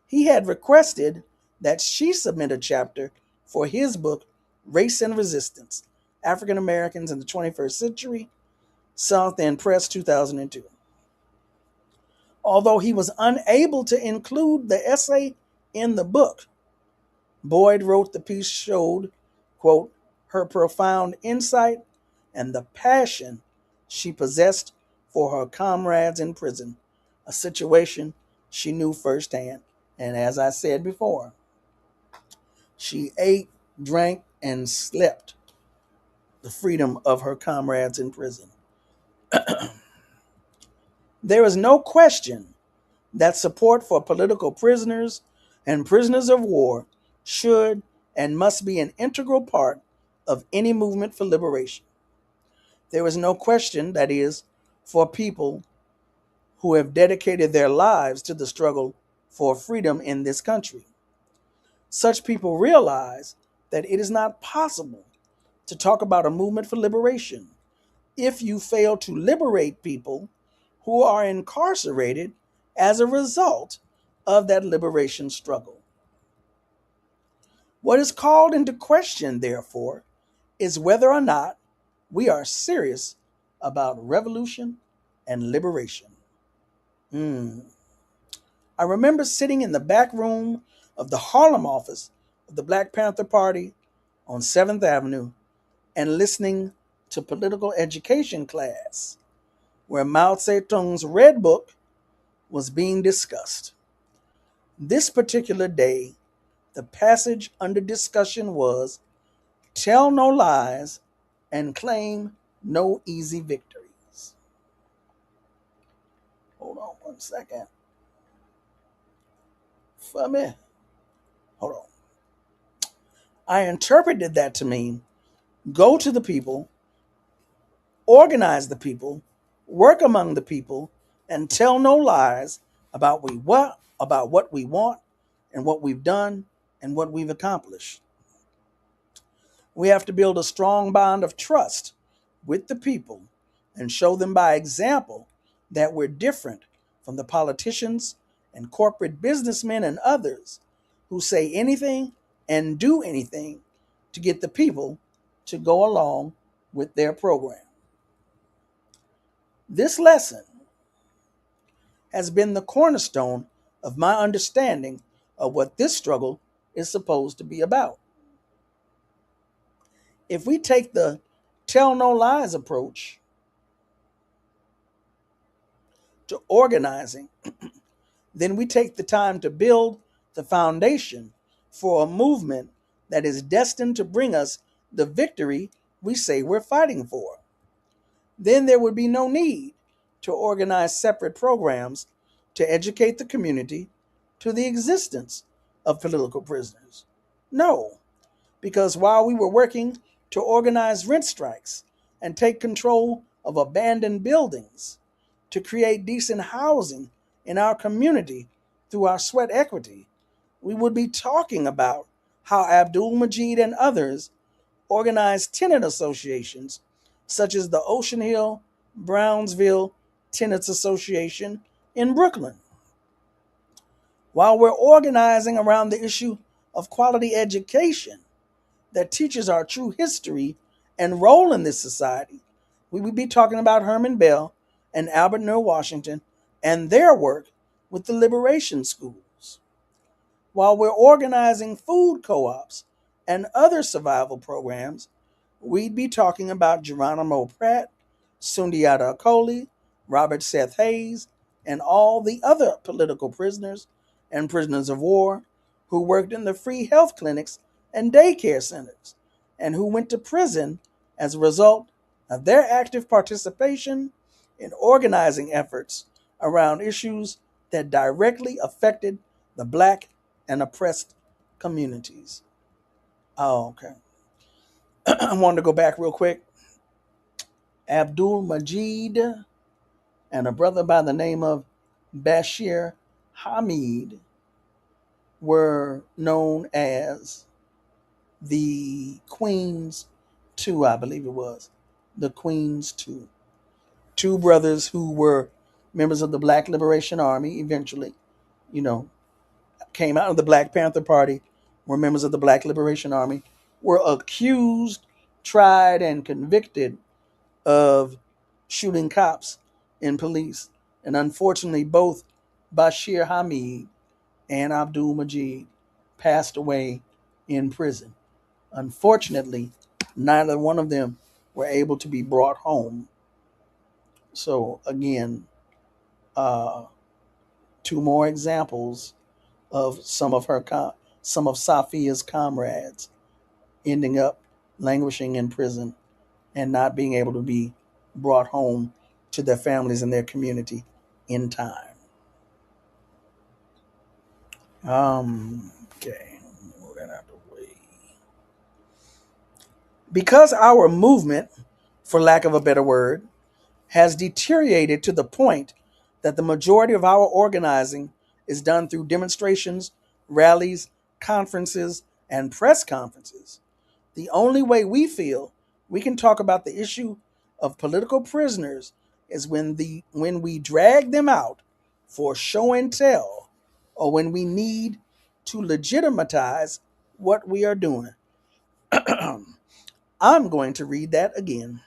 He had requested that she submit a chapter for his book, Race and Resistance, African Americans in the 21st Century, South End Press, 2002. Although he was unable to include the essay in the book, Boyd wrote the piece showed, quote, her profound insight and the passion she possessed for her comrades in prison, a situation she knew firsthand. And as I said before, she ate, drank, and slept the freedom of her comrades in prison. There is no question that support for political prisoners and prisoners of war should and must be an integral part of any movement for liberation. There is no question, that is, for people who have dedicated their lives to the struggle for freedom in this country. Such people realize that it is not possible to talk about a movement for liberation if you fail to liberate people who are incarcerated as a result of that liberation struggle. What is called into question, therefore, is whether or not we are serious about revolution and liberation. I remember sitting in the back room of the Harlem office of the Black Panther Party on 7th Avenue and listening to political education class where Mao Zedong's Red Book was being discussed. This particular day, the passage under discussion was, "Tell no lies and claim no easy victories." Hold on one second. For me. Hold on. I interpreted that to mean go to the people, organize the people, work among the people, and tell no lies about what we want and what we've done and what we've accomplished. We have to build a strong bond of trust with the people and show them by example that we're different from the politicians and corporate businessmen and others who say anything and do anything to get the people to go along with their program. This lesson has been the cornerstone of my understanding of what this struggle is supposed to be about. If we take the tell no lies approach to organizing, then we take the time to build the foundation for a movement that is destined to bring us the victory we say we're fighting for. Then there would be no need to organize separate programs to educate the community to the existence of political prisoners. No, because while we were working to organize rent strikes and take control of abandoned buildings, to create decent housing in our community through our sweat equity, we would be talking about how Abdul Majid and others organized tenant associations such as the Ocean Hill Brownsville Tenants Association in Brooklyn. While we're organizing around the issue of quality education that teaches our true history and role in this society, we would be talking about Herman Bell and Albert Noor Washington and their work with the liberation schools. While we're organizing food co-ops and other survival programs, we'd be talking about Geronimo Pratt, Sundiata Acoli, Robert Seth Hayes, and all the other political prisoners and prisoners of war who worked in the free health clinics and daycare centers, and who went to prison as a result of their active participation in organizing efforts around issues that directly affected the Black and oppressed communities. Oh, okay. I wanted to go back real quick. Abdul Majid and a brother by the name of Bashir Hamid were known as the Queens Two, I believe it was. The Queens Two. Two brothers who were members of the Black Liberation Army eventually, came out of the Black Panther Party, were members of the Black Liberation Army, were accused, tried, and convicted of shooting cops and police. And unfortunately, both Bashir Hamid and Abdul Majid passed away in prison. Unfortunately, neither one of them were able to be brought home. So again, two more examples of some of Safiya's comrades ending up languishing in prison and not being able to be brought home to their families and their community in time. Okay, move that out the way. Because our movement, for lack of a better word, has deteriorated to the point that the majority of our organizing is done through demonstrations, rallies, conferences, and press conferences, the only way we feel we can talk about the issue of political prisoners is when we drag them out for show and tell, or when we need to legitimize what we are doing. I'm going to read that again.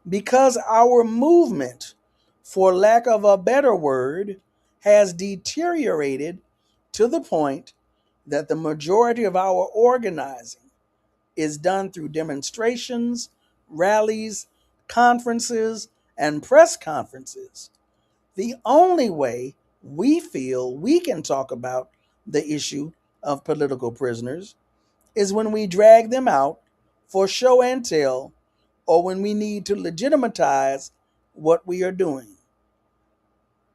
Because our movement, for lack of a better word, has deteriorated to the point that the majority of our organizing is done through demonstrations, rallies, conferences, and press conferences. The only way we feel we can talk about the issue of political prisoners is when we drag them out for show and tell, or when we need to legitimize what we are doing,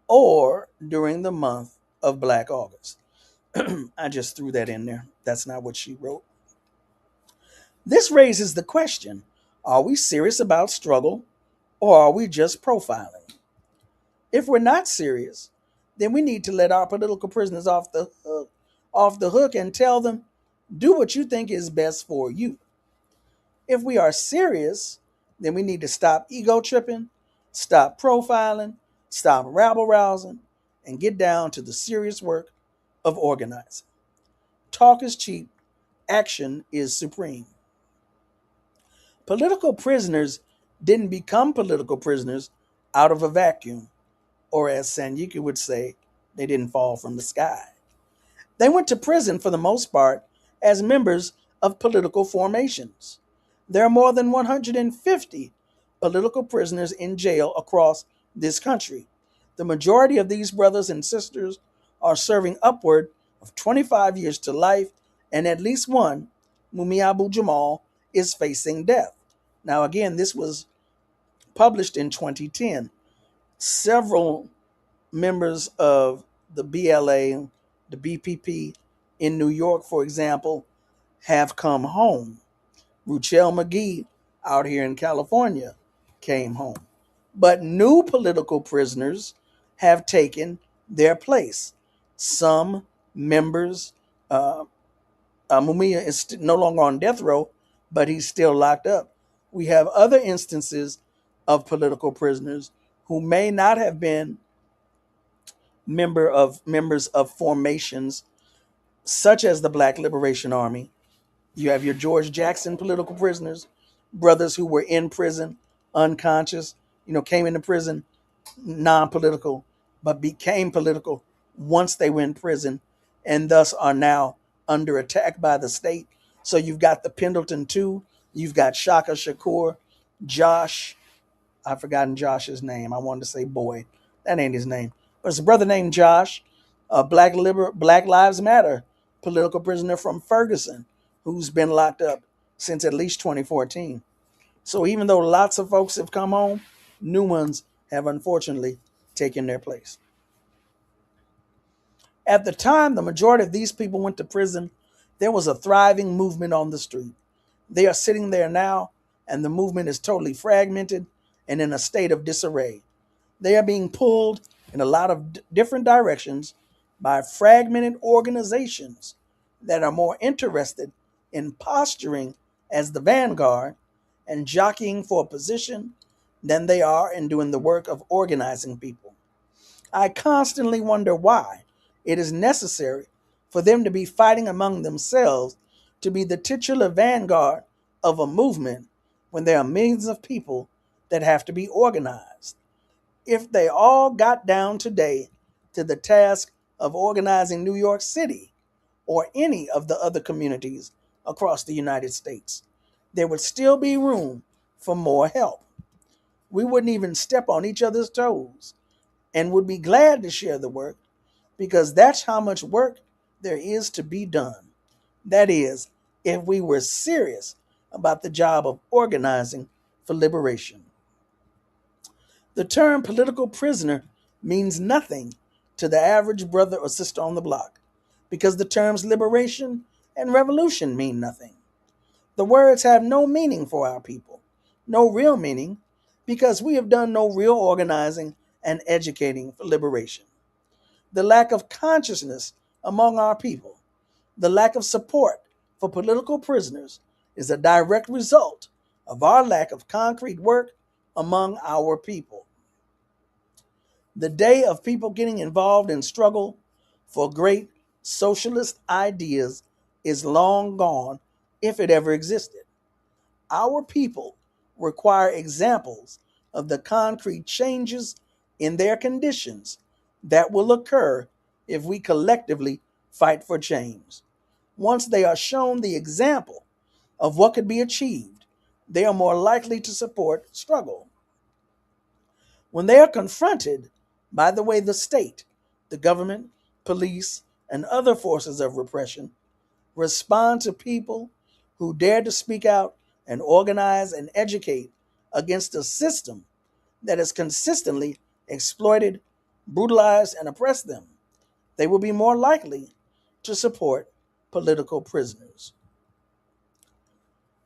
or during the month of Black August. I just threw that in there. That's not what she wrote. This raises the question, are we serious about struggle or are we just profiling? If we're not serious, then we need to let our political prisoners off the hook and tell them, do what you think is best for you. If we are serious, then we need to stop ego tripping, stop profiling, stop rabble rousing, and get down to the serious work of organizing. Talk is cheap, action is supreme. Political prisoners didn't become political prisoners out of a vacuum, or as Sanyika would say, they didn't fall from the sky. They went to prison for the most part as members of political formations. There are more than 150 political prisoners in jail across this country. The majority of these brothers and sisters are serving upward of 25 years to life, and at least one, Mumi Abu Jamal, is facing death. Now, again, this was published in 2010. Several members of the BLA, the BPP in New York, for example, have come home. Ruchell McGee out here in California came home. But new political prisoners have taken their place. Some members, Mumia is no longer on death row, but he's still locked up. We have other instances of political prisoners who may not have been members of formations such as the Black Liberation Army. You have your George Jackson political prisoners, brothers who were in prison, unconscious, came into prison non-political, but became political once they were in prison, and thus are now under attack by the state. So you've got the Pendleton 2, you've got Shaka Shakur, Josh, I've forgotten Josh's name. I wanted to say boy. That ain't his name. But it's a brother named Josh, a Black Lives Matter political prisoner from Ferguson, who's been locked up since at least 2014. So even though lots of folks have come home, new ones have unfortunately taken their place. At the time the majority of these people went to prison, there was a thriving movement on the street. They are sitting there now, and the movement is totally fragmented and in a state of disarray. They are being pulled in a lot of different directions by fragmented organizations that are more interested in posturing as the vanguard and jockeying for a position than they are in doing the work of organizing people. I constantly wonder why it is necessary for them to be fighting among themselves to be the titular vanguard of a movement when there are millions of people that have to be organized. If they all got down today to the task of organizing New York City or any of the other communities across the United States, there would still be room for more help. We wouldn't even step on each other's toes and would be glad to share the work because that's how much work there is to be done. That is, if we were serious about the job of organizing for liberation. The term political prisoner means nothing to the average brother or sister on the block because the terms liberation and revolution mean nothing. The words have no meaning for our people, no real meaning, because we have done no real organizing and educating for liberation. The lack of consciousness among our people, the lack of support for political prisoners is a direct result of our lack of concrete work among our people. The day of people getting involved in struggle for great socialist ideas is long gone, if it ever existed. Our people require examples of the concrete changes in their conditions that will occur if we collectively fight for change. Once they are shown the example of what could be achieved, they are more likely to support struggle. When they are confronted by the way the state, the government, police, and other forces of repression respond to people who dare to speak out and organize and educate against a system that has consistently exploited, brutalized, and oppressed them, they will be more likely to support political prisoners.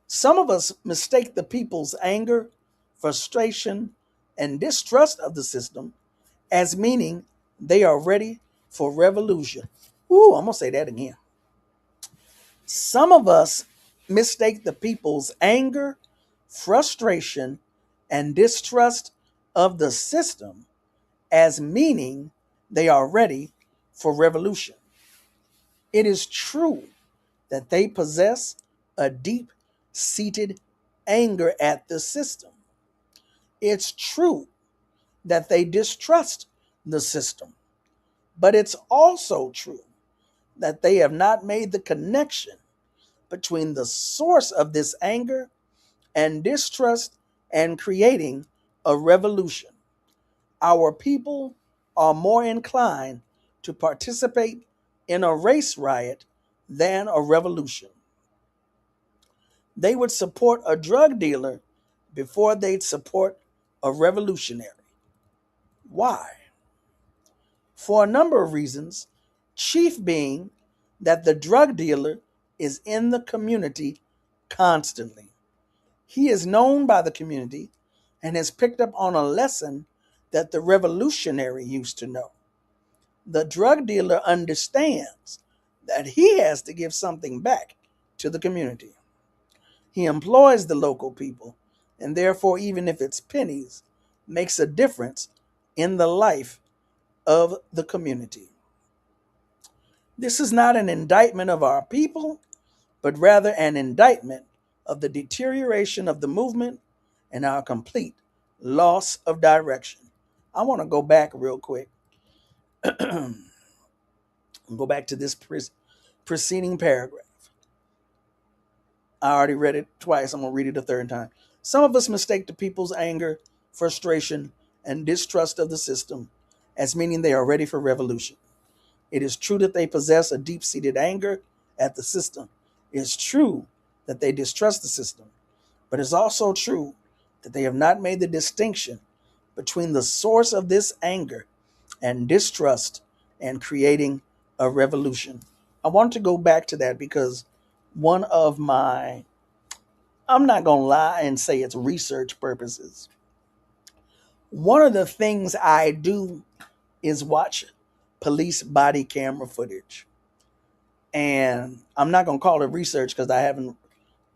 Some of us mistake the people's anger, frustration, and distrust of the system as meaning they are ready for revolution. Ooh, I'm going to say that again. Some of us mistake the people's anger, frustration, and distrust of the system as meaning they are ready for revolution. It is true that they possess a deep-seated anger at the system. It's true that they distrust the system, but it's also true that they have not made the connection between the source of this anger and distrust and creating a revolution. Our people are more inclined to participate in a race riot than a revolution. They would support a drug dealer before they'd support a revolutionary. Why? For a number of reasons, chief being that the drug dealer is in the community constantly. He is known by the community and has picked up on a lesson that the revolutionary used to know. The drug dealer understands that he has to give something back to the community. He employs the local people, and therefore, even if it's pennies, makes a difference in the life of the community. This is not an indictment of our people, but rather an indictment of the deterioration of the movement and our complete loss of direction. I want to go back real quick. Go back to this preceding paragraph. I already read it twice. I'm going to read it a third time. Some of us mistake the people's anger, frustration, and distrust of the system as meaning they are ready for revolution. It is true that they possess a deep-seated anger at the system. It is true that they distrust the system, but it's also true that they have not made the distinction between the source of this anger and distrust and creating a revolution. I want to go back to that because one of my, I'm not going to lie and say it's research purposes. One of the things I do is watch police body camera footage. And I'm not going to call it research because I haven't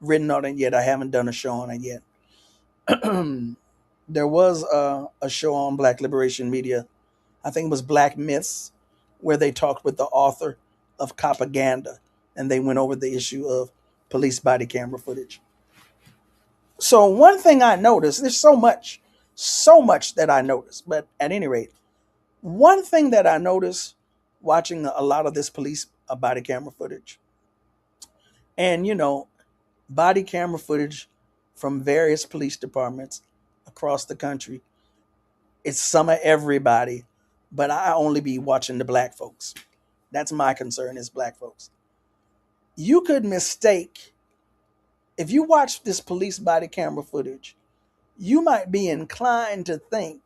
written on it yet. I haven't done a show on it yet. There was a show on Black Liberation Media, I think it was Black Myths, where they talked with the author of Propaganda, and they went over the issue of police body camera footage. So one thing I noticed, there's so much that I noticed, but at any rate, one thing that I noticed watching a lot of this police body camera footage, and body camera footage from various police departments across the country, it's some of everybody, but I only be watching the black folks. That's my concern, is black folks. You could mistake, if you watch this police body camera footage, you might be inclined to think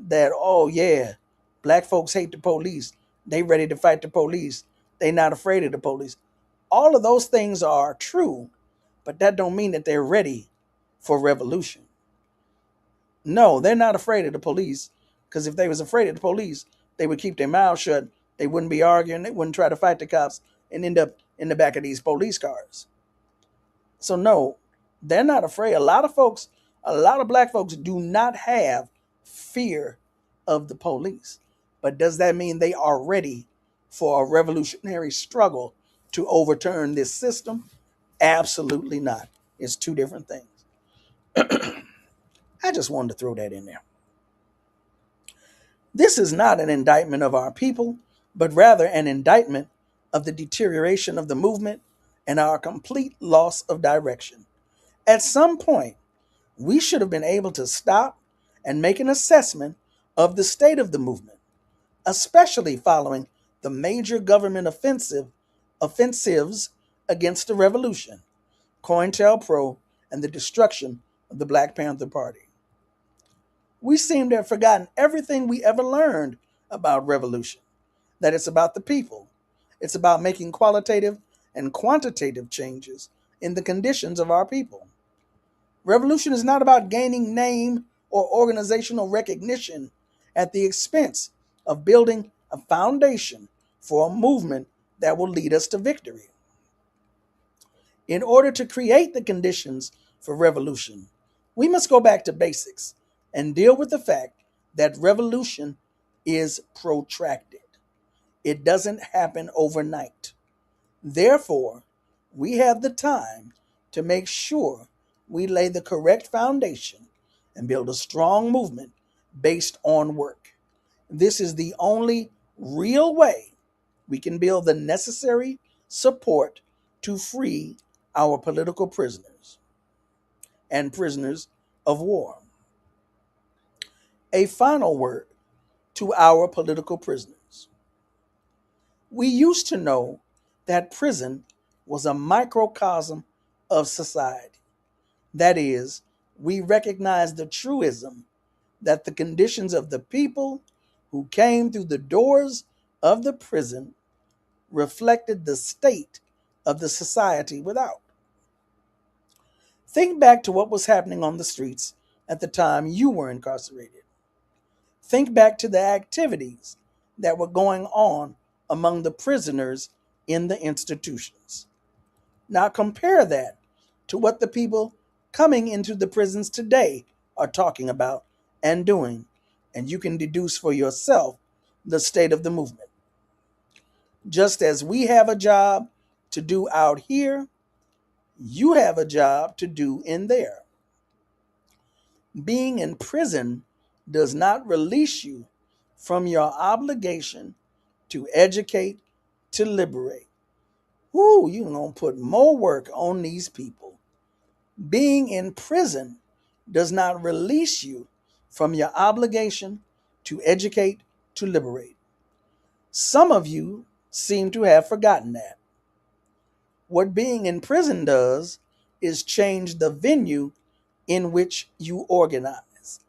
that, oh yeah, black folks hate the police. They ready to fight the police. They not afraid of the police. All of those things are true, but that don't mean that they're ready for revolution. No, they're not afraid of the police, because if they was afraid of the police, they would keep their mouths shut. They wouldn't be arguing. They wouldn't try to fight the cops and end up in the back of these police cars. So no, they're not afraid. A lot of black folks do not have fear of the police. But does that mean they are ready for a revolutionary struggle to overturn this system? Absolutely not. It's two different things. I just wanted to throw that in there. This is not an indictment of our people, but rather an indictment of the deterioration of the movement and our complete loss of direction. At some point, we should have been able to stop and make an assessment of the state of the movement, especially following the major government offensives against the revolution, COINTELPRO, and the destruction of the Black Panther Party. We seem to have forgotten everything we ever learned about revolution, that it's about the people, It's about making qualitative and quantitative changes in the conditions of our people. Revolution is not about gaining name or organizational recognition at the expense of building a foundation for a movement that will lead us to victory. In order to create the conditions for revolution, we must go back to basics and deal with the fact that revolution is protracted. It doesn't happen overnight. Therefore, we have the time to make sure we lay the correct foundation and build a strong movement based on work. This is the only real way we can build the necessary support to free our political prisoners and prisoners of war. A final word to our political prisoners. We used to know that prison was a microcosm of society. That is, we recognized the truism that the conditions of the people who came through the doors of the prison reflected the state of the society without. Think back to what was happening on the streets at the time you were incarcerated. Think back to the activities that were going on among the prisoners in the institutions. Now compare that to what the people coming into the prisons today are talking about and doing, and you can deduce for yourself the state of the movement. Just as we have a job to do out here, you have a job to do in there. Being in prison does not release you from your obligation to educate, to liberate. Ooh, you're going to put more work on these people. Being in prison does not release you from your obligation to educate, to liberate. Some of you seem to have forgotten that. What being in prison does is change the venue in which you organize.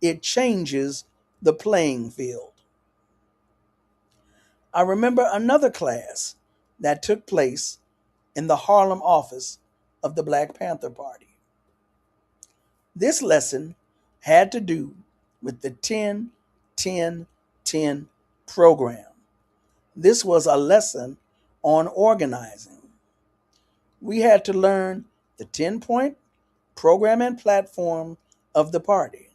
It changes the playing field. I remember another class that took place in the Harlem office of the Black Panther Party. This lesson had to do with the 10-10-10 program. This was a lesson on organizing. We had to learn the 10-point program and platform of the party.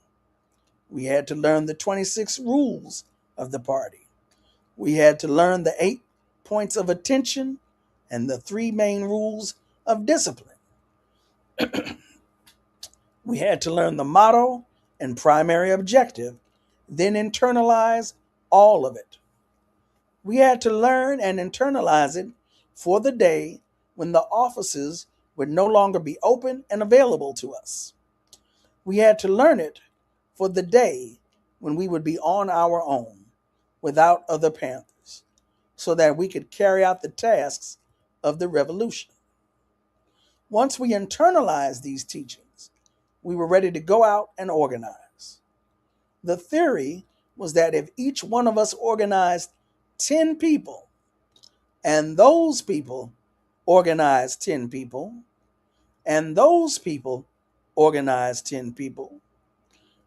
We had to learn the 26 rules of the party. We had to learn the 8 points of attention and the 3 main rules of discipline. We had to learn the motto and primary objective, then internalize all of it. We had to learn and internalize it for the day when the offices would no longer be open and available to us. We had to learn it for the day when we would be on our own without other Panthers, so that we could carry out the tasks of the revolution. Once we internalized these teachings, we were ready to go out and organize. The theory was that if each one of us organized 10 people, and those people organized 10 people, and those people organized 10 people,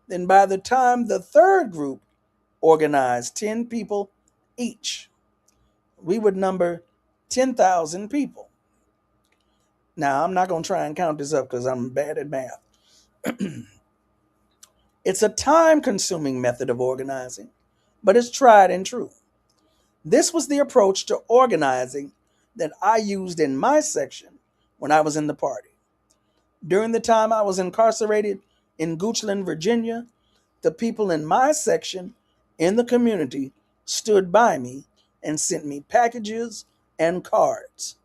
then by the time the third group organized 10 people each, we would number 10,000 people. Now, I'm not going to try and count this up because I'm bad at math. It's a time-consuming method of organizing, but it's tried and true. This was the approach to organizing that I used in my section when I was in the party. During the time I was incarcerated in Goochland, Virginia, the people in my section in the community stood by me and sent me packages and cards.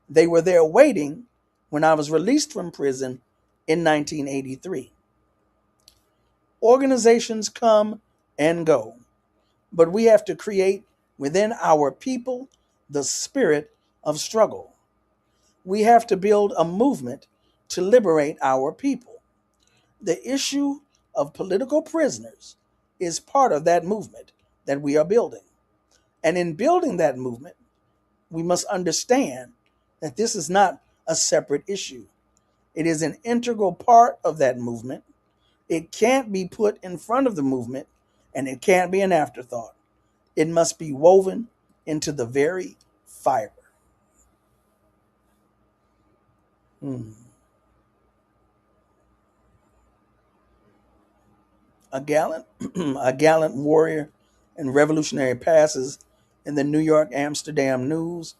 They were there waiting when I was released from prison in 1983. Organizations come and go, but we have to create within our people the spirit of struggle. We have to build a movement to liberate our people. The issue of political prisoners is part of that movement that we are building. And in building that movement, we must understand that this is not a separate issue. It is an integral part of that movement. It can't be put in front of the movement, and it can't be an afterthought. It must be woven into the very fiber. Hmm. A gallant, a gallant warrior and revolutionary passes in the New York Amsterdam News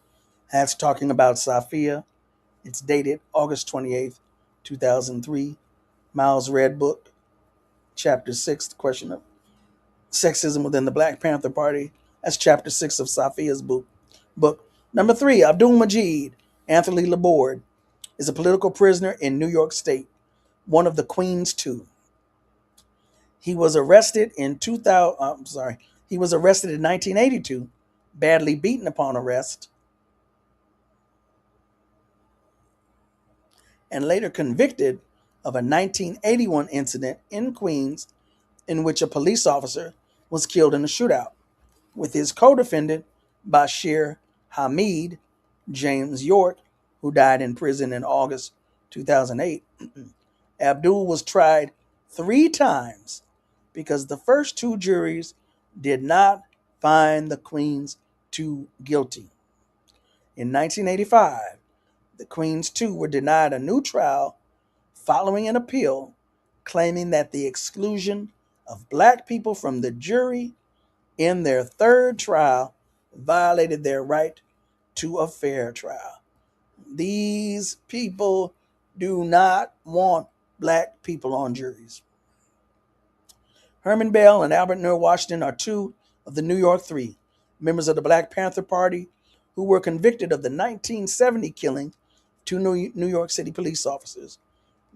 has talking about Safiya. It's dated August 28th, 2003. Miles' Red Book, Chapter 6, The Question of Sexism Within the Black Panther Party. That's Chapter 6 of Safiya's book. Number 3, Abdul Majid Anthony Laborde is a political prisoner in New York State, one of the Queen's Two. He was arrested in 2000. He was arrested in 1982, badly beaten upon arrest, and later convicted of a 1981 incident in Queens in which a police officer was killed in a shootout, with his co-defendant Bashir Hamid James York, who died in prison in August 2008. Abdul was tried 3 times because the first 2 juries did not find the Queen's Two guilty. In 1985, the Queen's Two were denied a new trial following an appeal claiming that the exclusion of black people from the jury in their third trial violated their right to a fair trial. These people do not want black people on juries. Herman Bell and Albert Nur Washington are 2 of the New York 3, members of the Black Panther Party, who were convicted of the 1970 killing of 2 New York City police officers.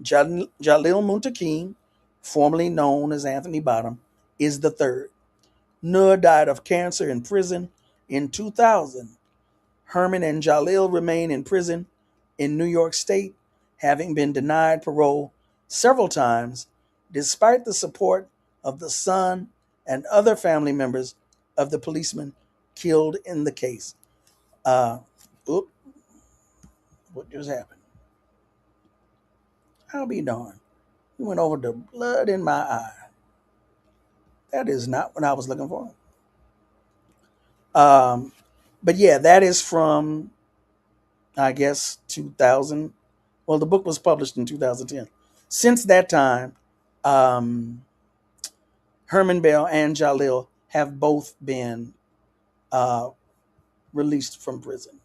Jalil Muntakim, formerly known as Anthony Bottom, is the 3rd. Nur died of cancer in prison in 2000. Herman and Jalil remain in prison in New York State, having been denied parole several times, despite the support of the son and other family members of the policemen killed in the case. What just happened? I'll be darned. We went over to blood in my eye. That is not what I was looking for. But yeah, that is from, I guess, 2000. Well, the book was published in 2010. Since that time, Herman Bell and Jalil have both been released from prison.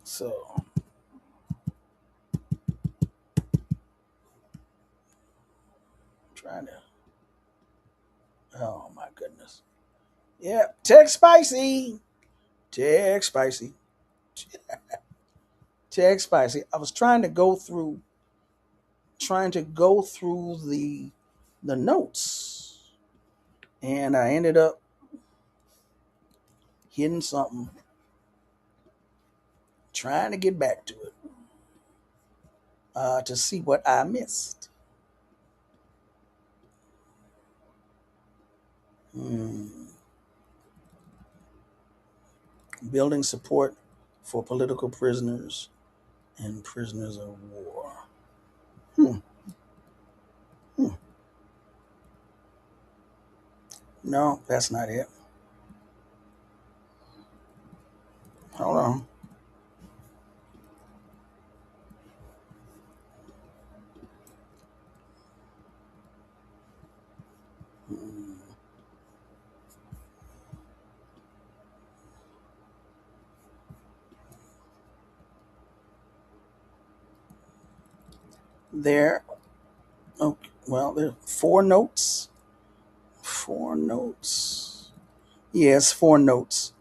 So, trying to, oh my goodness. Yeah, text spicy. Text spicy. Text spicy. I was trying to go through the notes, and I ended up hitting something, trying to get back to it to see what I missed. Building support for political prisoners and prisoners of war. No, that's not it. Hold on. There, okay, well, there are 4 notes. 4 notes. Yes, 4 notes.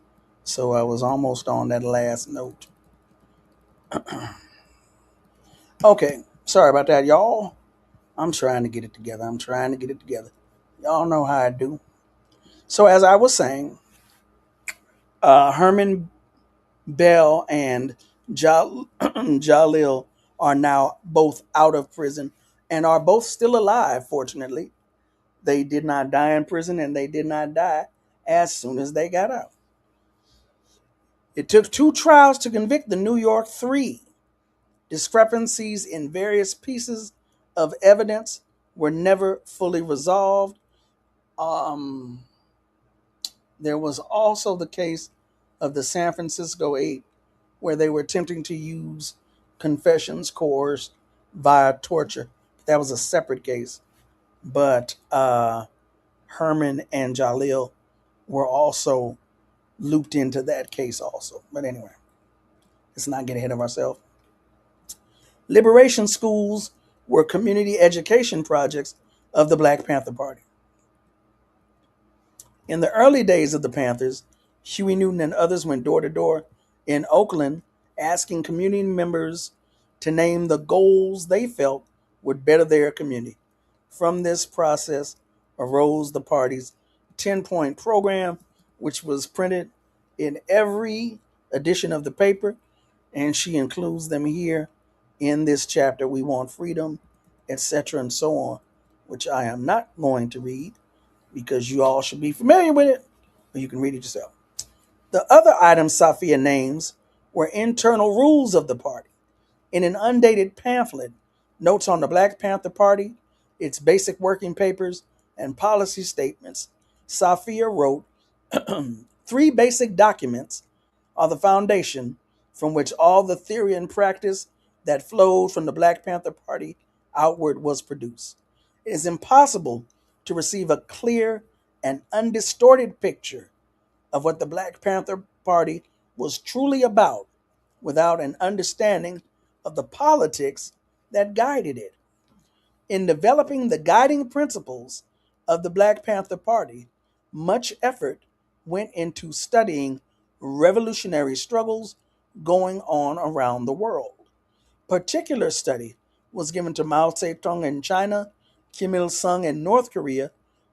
So I was almost on that last note. Okay, sorry about that, y'all. I'm trying to get it together. Y'all know how I do. So as I was saying, Herman Bell and Jalil are now both out of prison and are both still alive, fortunately. They did not die in prison, and they did not die as soon as they got out. It took 2 trials to convict the New York Three. Discrepancies in various pieces of evidence were never fully resolved. Um, there was also the case of the San Francisco Eight, where they were attempting to use confessions coerced via torture. That was a separate case. But Herman and Jalil were also looped into that case also. But anyway, let's not get ahead of ourselves. Liberation schools were community education projects of the Black Panther Party. In the early days of the Panthers, Huey Newton and others went door to door in Oakland asking community members to name the goals they felt would better their community. From this process arose the party's 10-point program, which was printed in every edition of the paper, and she includes them here in this chapter. We want freedom, etc., and so on, which I am not going to read because you all should be familiar with it, but you can read it yourself. The other items Safiya names were internal rules of the party. In an undated pamphlet, notes on the Black Panther Party, its basic working papers, and policy statements, Safiya wrote, 3 basic documents are the foundation from which all the theory and practice that flowed from the Black Panther Party outward was produced. It is impossible to receive a clear and undistorted picture of what the Black Panther Party was truly about without an understanding of the politics that guided it. In developing the guiding principles of the Black Panther Party, much effort went into studying revolutionary struggles going on around the world. Particular study was given to Mao Zedong in China, Kim Il sung in North Korea,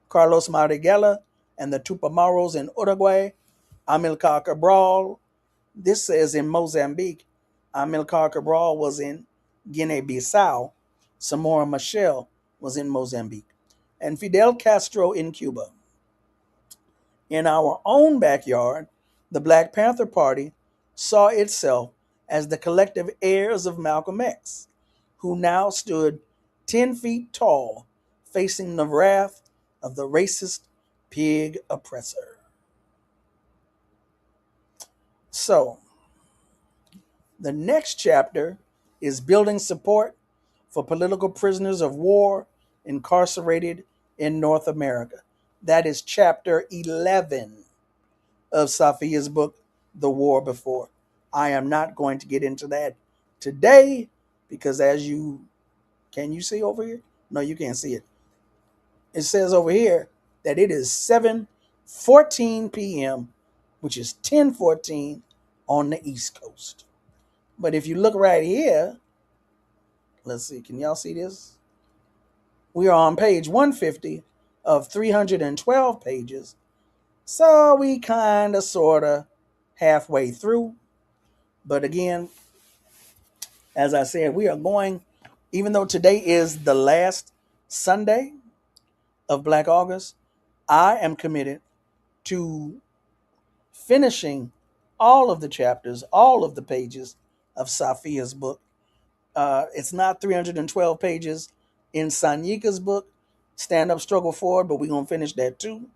Carlos Marighella and the Tupamaros in Uruguay, Amilcar Cabral. This says in Mozambique. Amilcar Cabral was in Guinea-Bissau. Samora Machel was in Mozambique. And Fidel Castro in Cuba. In our own backyard, the Black Panther Party saw itself as the collective heirs of Malcolm X, who now stood 10 feet tall, facing the wrath of the racist pig oppressor. So, the next chapter is building support for political prisoners of war incarcerated in North America. That is chapter 11 of Safiya's book, The War Before. I am not going to get into that today because can you see over here? No, you can't see it. It says over here that it is 7:14 p.m., which is 10:14 on the East Coast. But if you look right here, let's see, can y'all see this? We are on page 150 of 312 pages. So we kind of, sort of, halfway through. But again, as I said, we are going, even though today is the last Sunday of Black August, I am committed to finishing all of the chapters, all of the pages of Safiya's book. It's not 312 pages in Sanyika's book, Stand Up, Struggle Forward, but we're going to finish that too.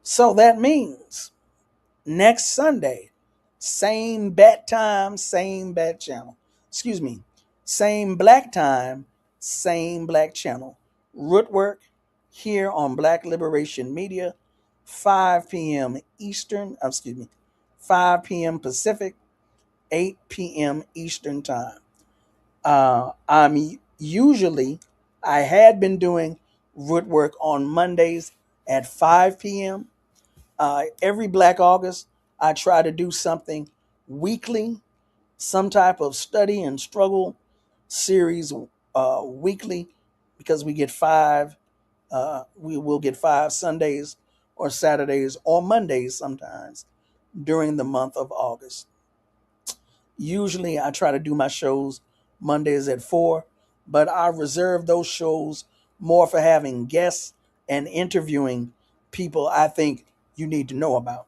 So that means next Sunday, same bat time, same bat channel. Excuse me, same black time, same black channel. Rootwork here on Black Liberation Media, 5 p.m. Eastern, 5 p.m. Pacific, 8 p.m. Eastern time. I had been doing Rootwork on Mondays at 5 p.m. Every Black August, I try to do something weekly, some type of study and struggle series weekly, because we get 5. We will get 5 Sundays or Saturdays or Mondays sometimes during the month of August. Usually I try to do my shows Mondays at 4, but I reserve those shows more for having guests and interviewing people I think you need to know about.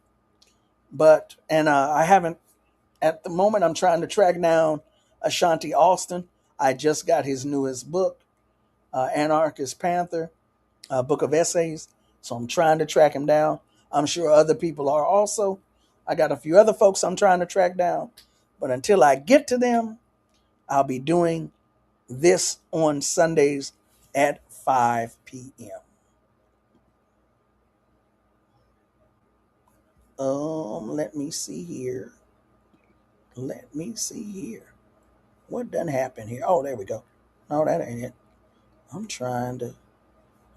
I haven't At the moment, I'm trying to track down Ashanti Alston. I just got his newest book, Anarchist Panther, a book of essays. So I'm trying to track him down. I'm sure other people are also. I got a few other folks I'm trying to track down. But until I get to them, I'll be doing this on Sundays at 5 p.m. Let me see here. Let me see here. What done happened here? Oh, there we go. No, that ain't it. I'm trying to.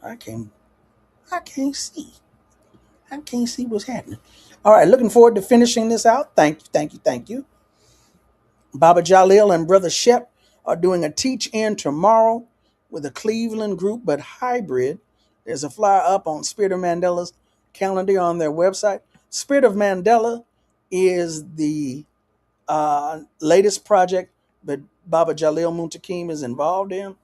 I can't. I can't see. I can't see what's happening. All right, looking forward to finishing this out. Thank you, thank you, thank you. Baba Jalil and Brother Shep are doing a teach-in tomorrow with a Cleveland group, but hybrid. There's a flyer up on Spirit of Mandela's calendar on their website. Spirit of Mandela is the latest project that Baba Jalil Muntakim is involved in.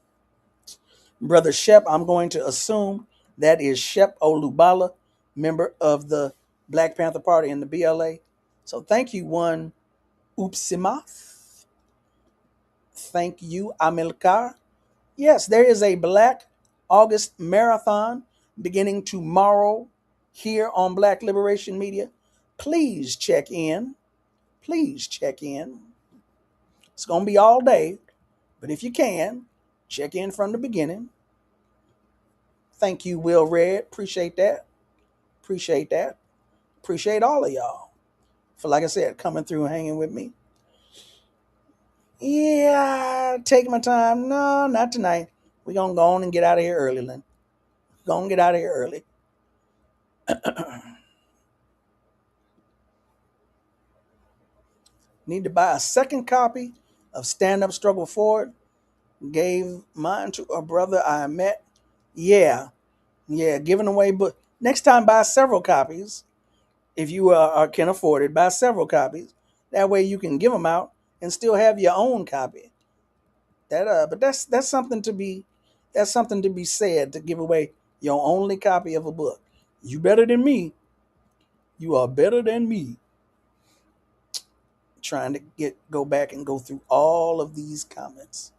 Brother Shep, I'm going to assume that is Shep Olubala, member of the Black Panther Party and the BLA. So thank you, one Upsimath. Thank you, Amilcar. Yes, there is a Black August Marathon beginning tomorrow here on Black Liberation Media. Please check in. Please check in. It's going to be all day, but if you can, check in from the beginning. Thank you, Will Red. Appreciate that. Appreciate that. Appreciate all of y'all for, like I said, coming through and hanging with me. Yeah, take my time. No, not tonight. We're going to go on and get out of here early, Lynn. Go on and get out of here early. Need to buy a second copy of Stand Up Struggle Forward. Gave mine to a brother I met. Yeah, giving away book. Next time, buy several copies. If you can afford it, buy several copies. That way you can give them out and still have your own copy. But that's something to be said, to give away your only copy of a book. You better than me. You are better than me. Trying to go back and go through all of these comments.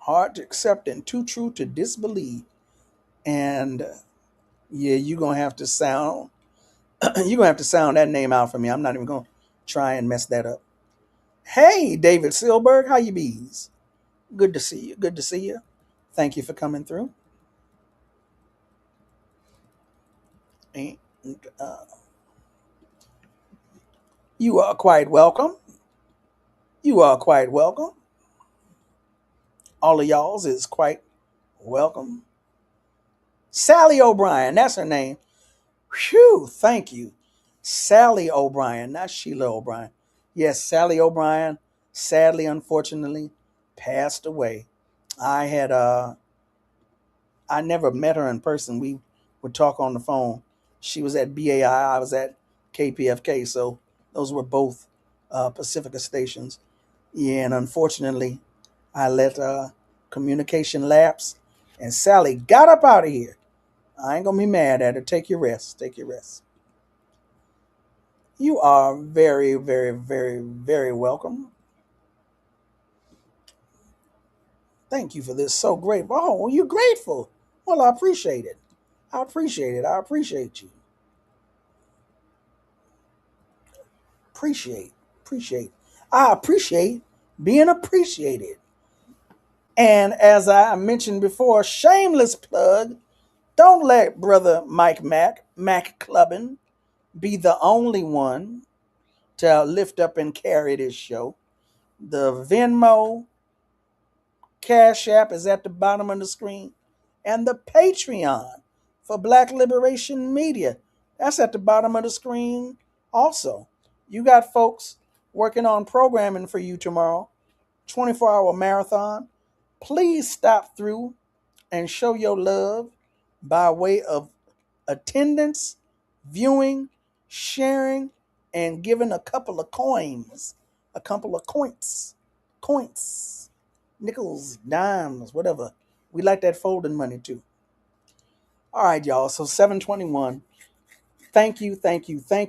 Hard to accept and too true to disbelieve. And you're gonna have to sound that name out for me. I'm not even gonna try and mess that up. Hey, David Silberg, how you bees? Good to see you. Good to see you. Thank you for coming through. And you are quite welcome. You are quite welcome. All of y'all's is quite welcome. Sally O'Brien, that's her name. Whew, thank you. Sally O'Brien, not Sheila O'Brien. Yes, Sally O'Brien, sadly, unfortunately, passed away. I never met her in person. We would talk on the phone. She was at BAI, I was at KPFK, so those were both Pacifica stations. Yeah, and unfortunately, I let communication lapse, and Sally got up out of here. I ain't gonna be mad at her. Take your rest. Take your rest. You are very, very, very, very welcome. Thank you for this. So grateful. Oh, well, you're grateful. Well, I appreciate it. I appreciate it. I appreciate you. Appreciate. I appreciate being appreciated. And as I mentioned before, shameless plug, don't let brother Mike Mac Clubbin, be the only one to lift up and carry this show. The Venmo, Cash App is at the bottom of the screen. And the Patreon for Black Liberation Media, that's at the bottom of the screen also. You got folks working on programming for you tomorrow, 24-hour marathon. Please stop through and show your love by way of attendance, viewing, sharing, and giving a couple of coins, nickels, dimes, whatever. We like that folding money too. All right, y'all. So 721. thank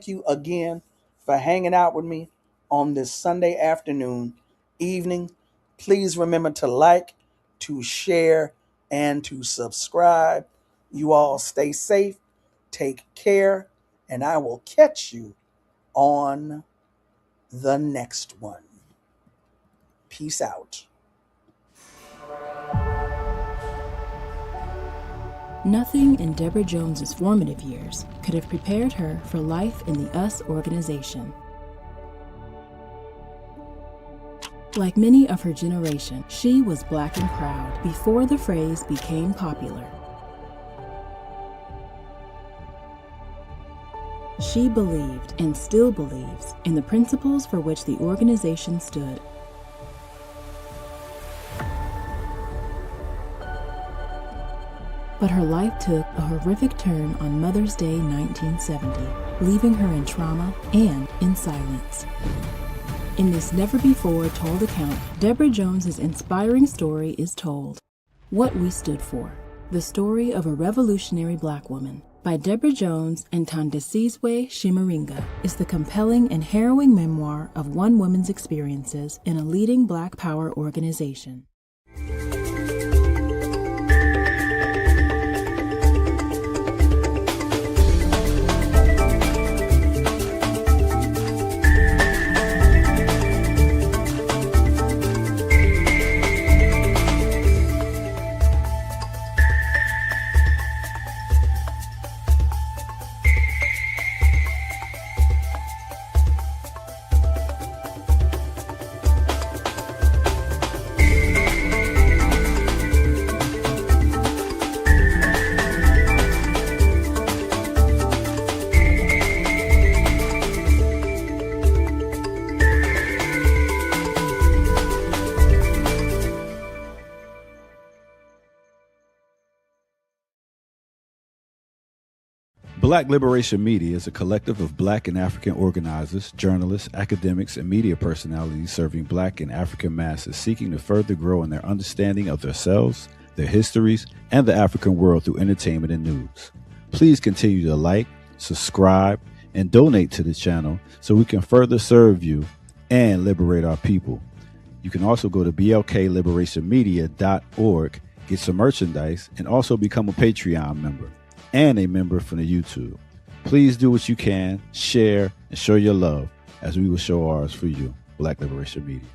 you again for hanging out with me on this Sunday afternoon, evening. Please remember to like, to share, and to subscribe. You all stay safe, take care, and I will catch you on the next one. Peace out. Nothing in Deborah Jones's formative years could have prepared her for life in the US organization. Like many of her generation, she was Black and proud before the phrase became popular. She believed and still believes in the principles for which the organization stood. But her life took a horrific turn on Mother's Day 1970, leaving her in trauma and in silence. In this never-before-told account, Deborah Jones's inspiring story is told. What We Stood For: The Story of a Revolutionary Black Woman by Deborah Jones and Thandisizwe Chimurenga is the compelling and harrowing memoir of one woman's experiences in a leading Black power organization. Black Liberation Media is a collective of Black and African organizers, journalists, academics, and media personalities serving Black and African masses seeking to further grow in their understanding of themselves, their histories, and the African world through entertainment and news. Please continue to like, subscribe, and donate to the channel so we can further serve you and liberate our people. You can also go to blkliberationmedia.org, get some merchandise, and also become a Patreon member and a member from the YouTube. Please do what you can, share, and show your love as we will show ours for you. Black Liberation Media.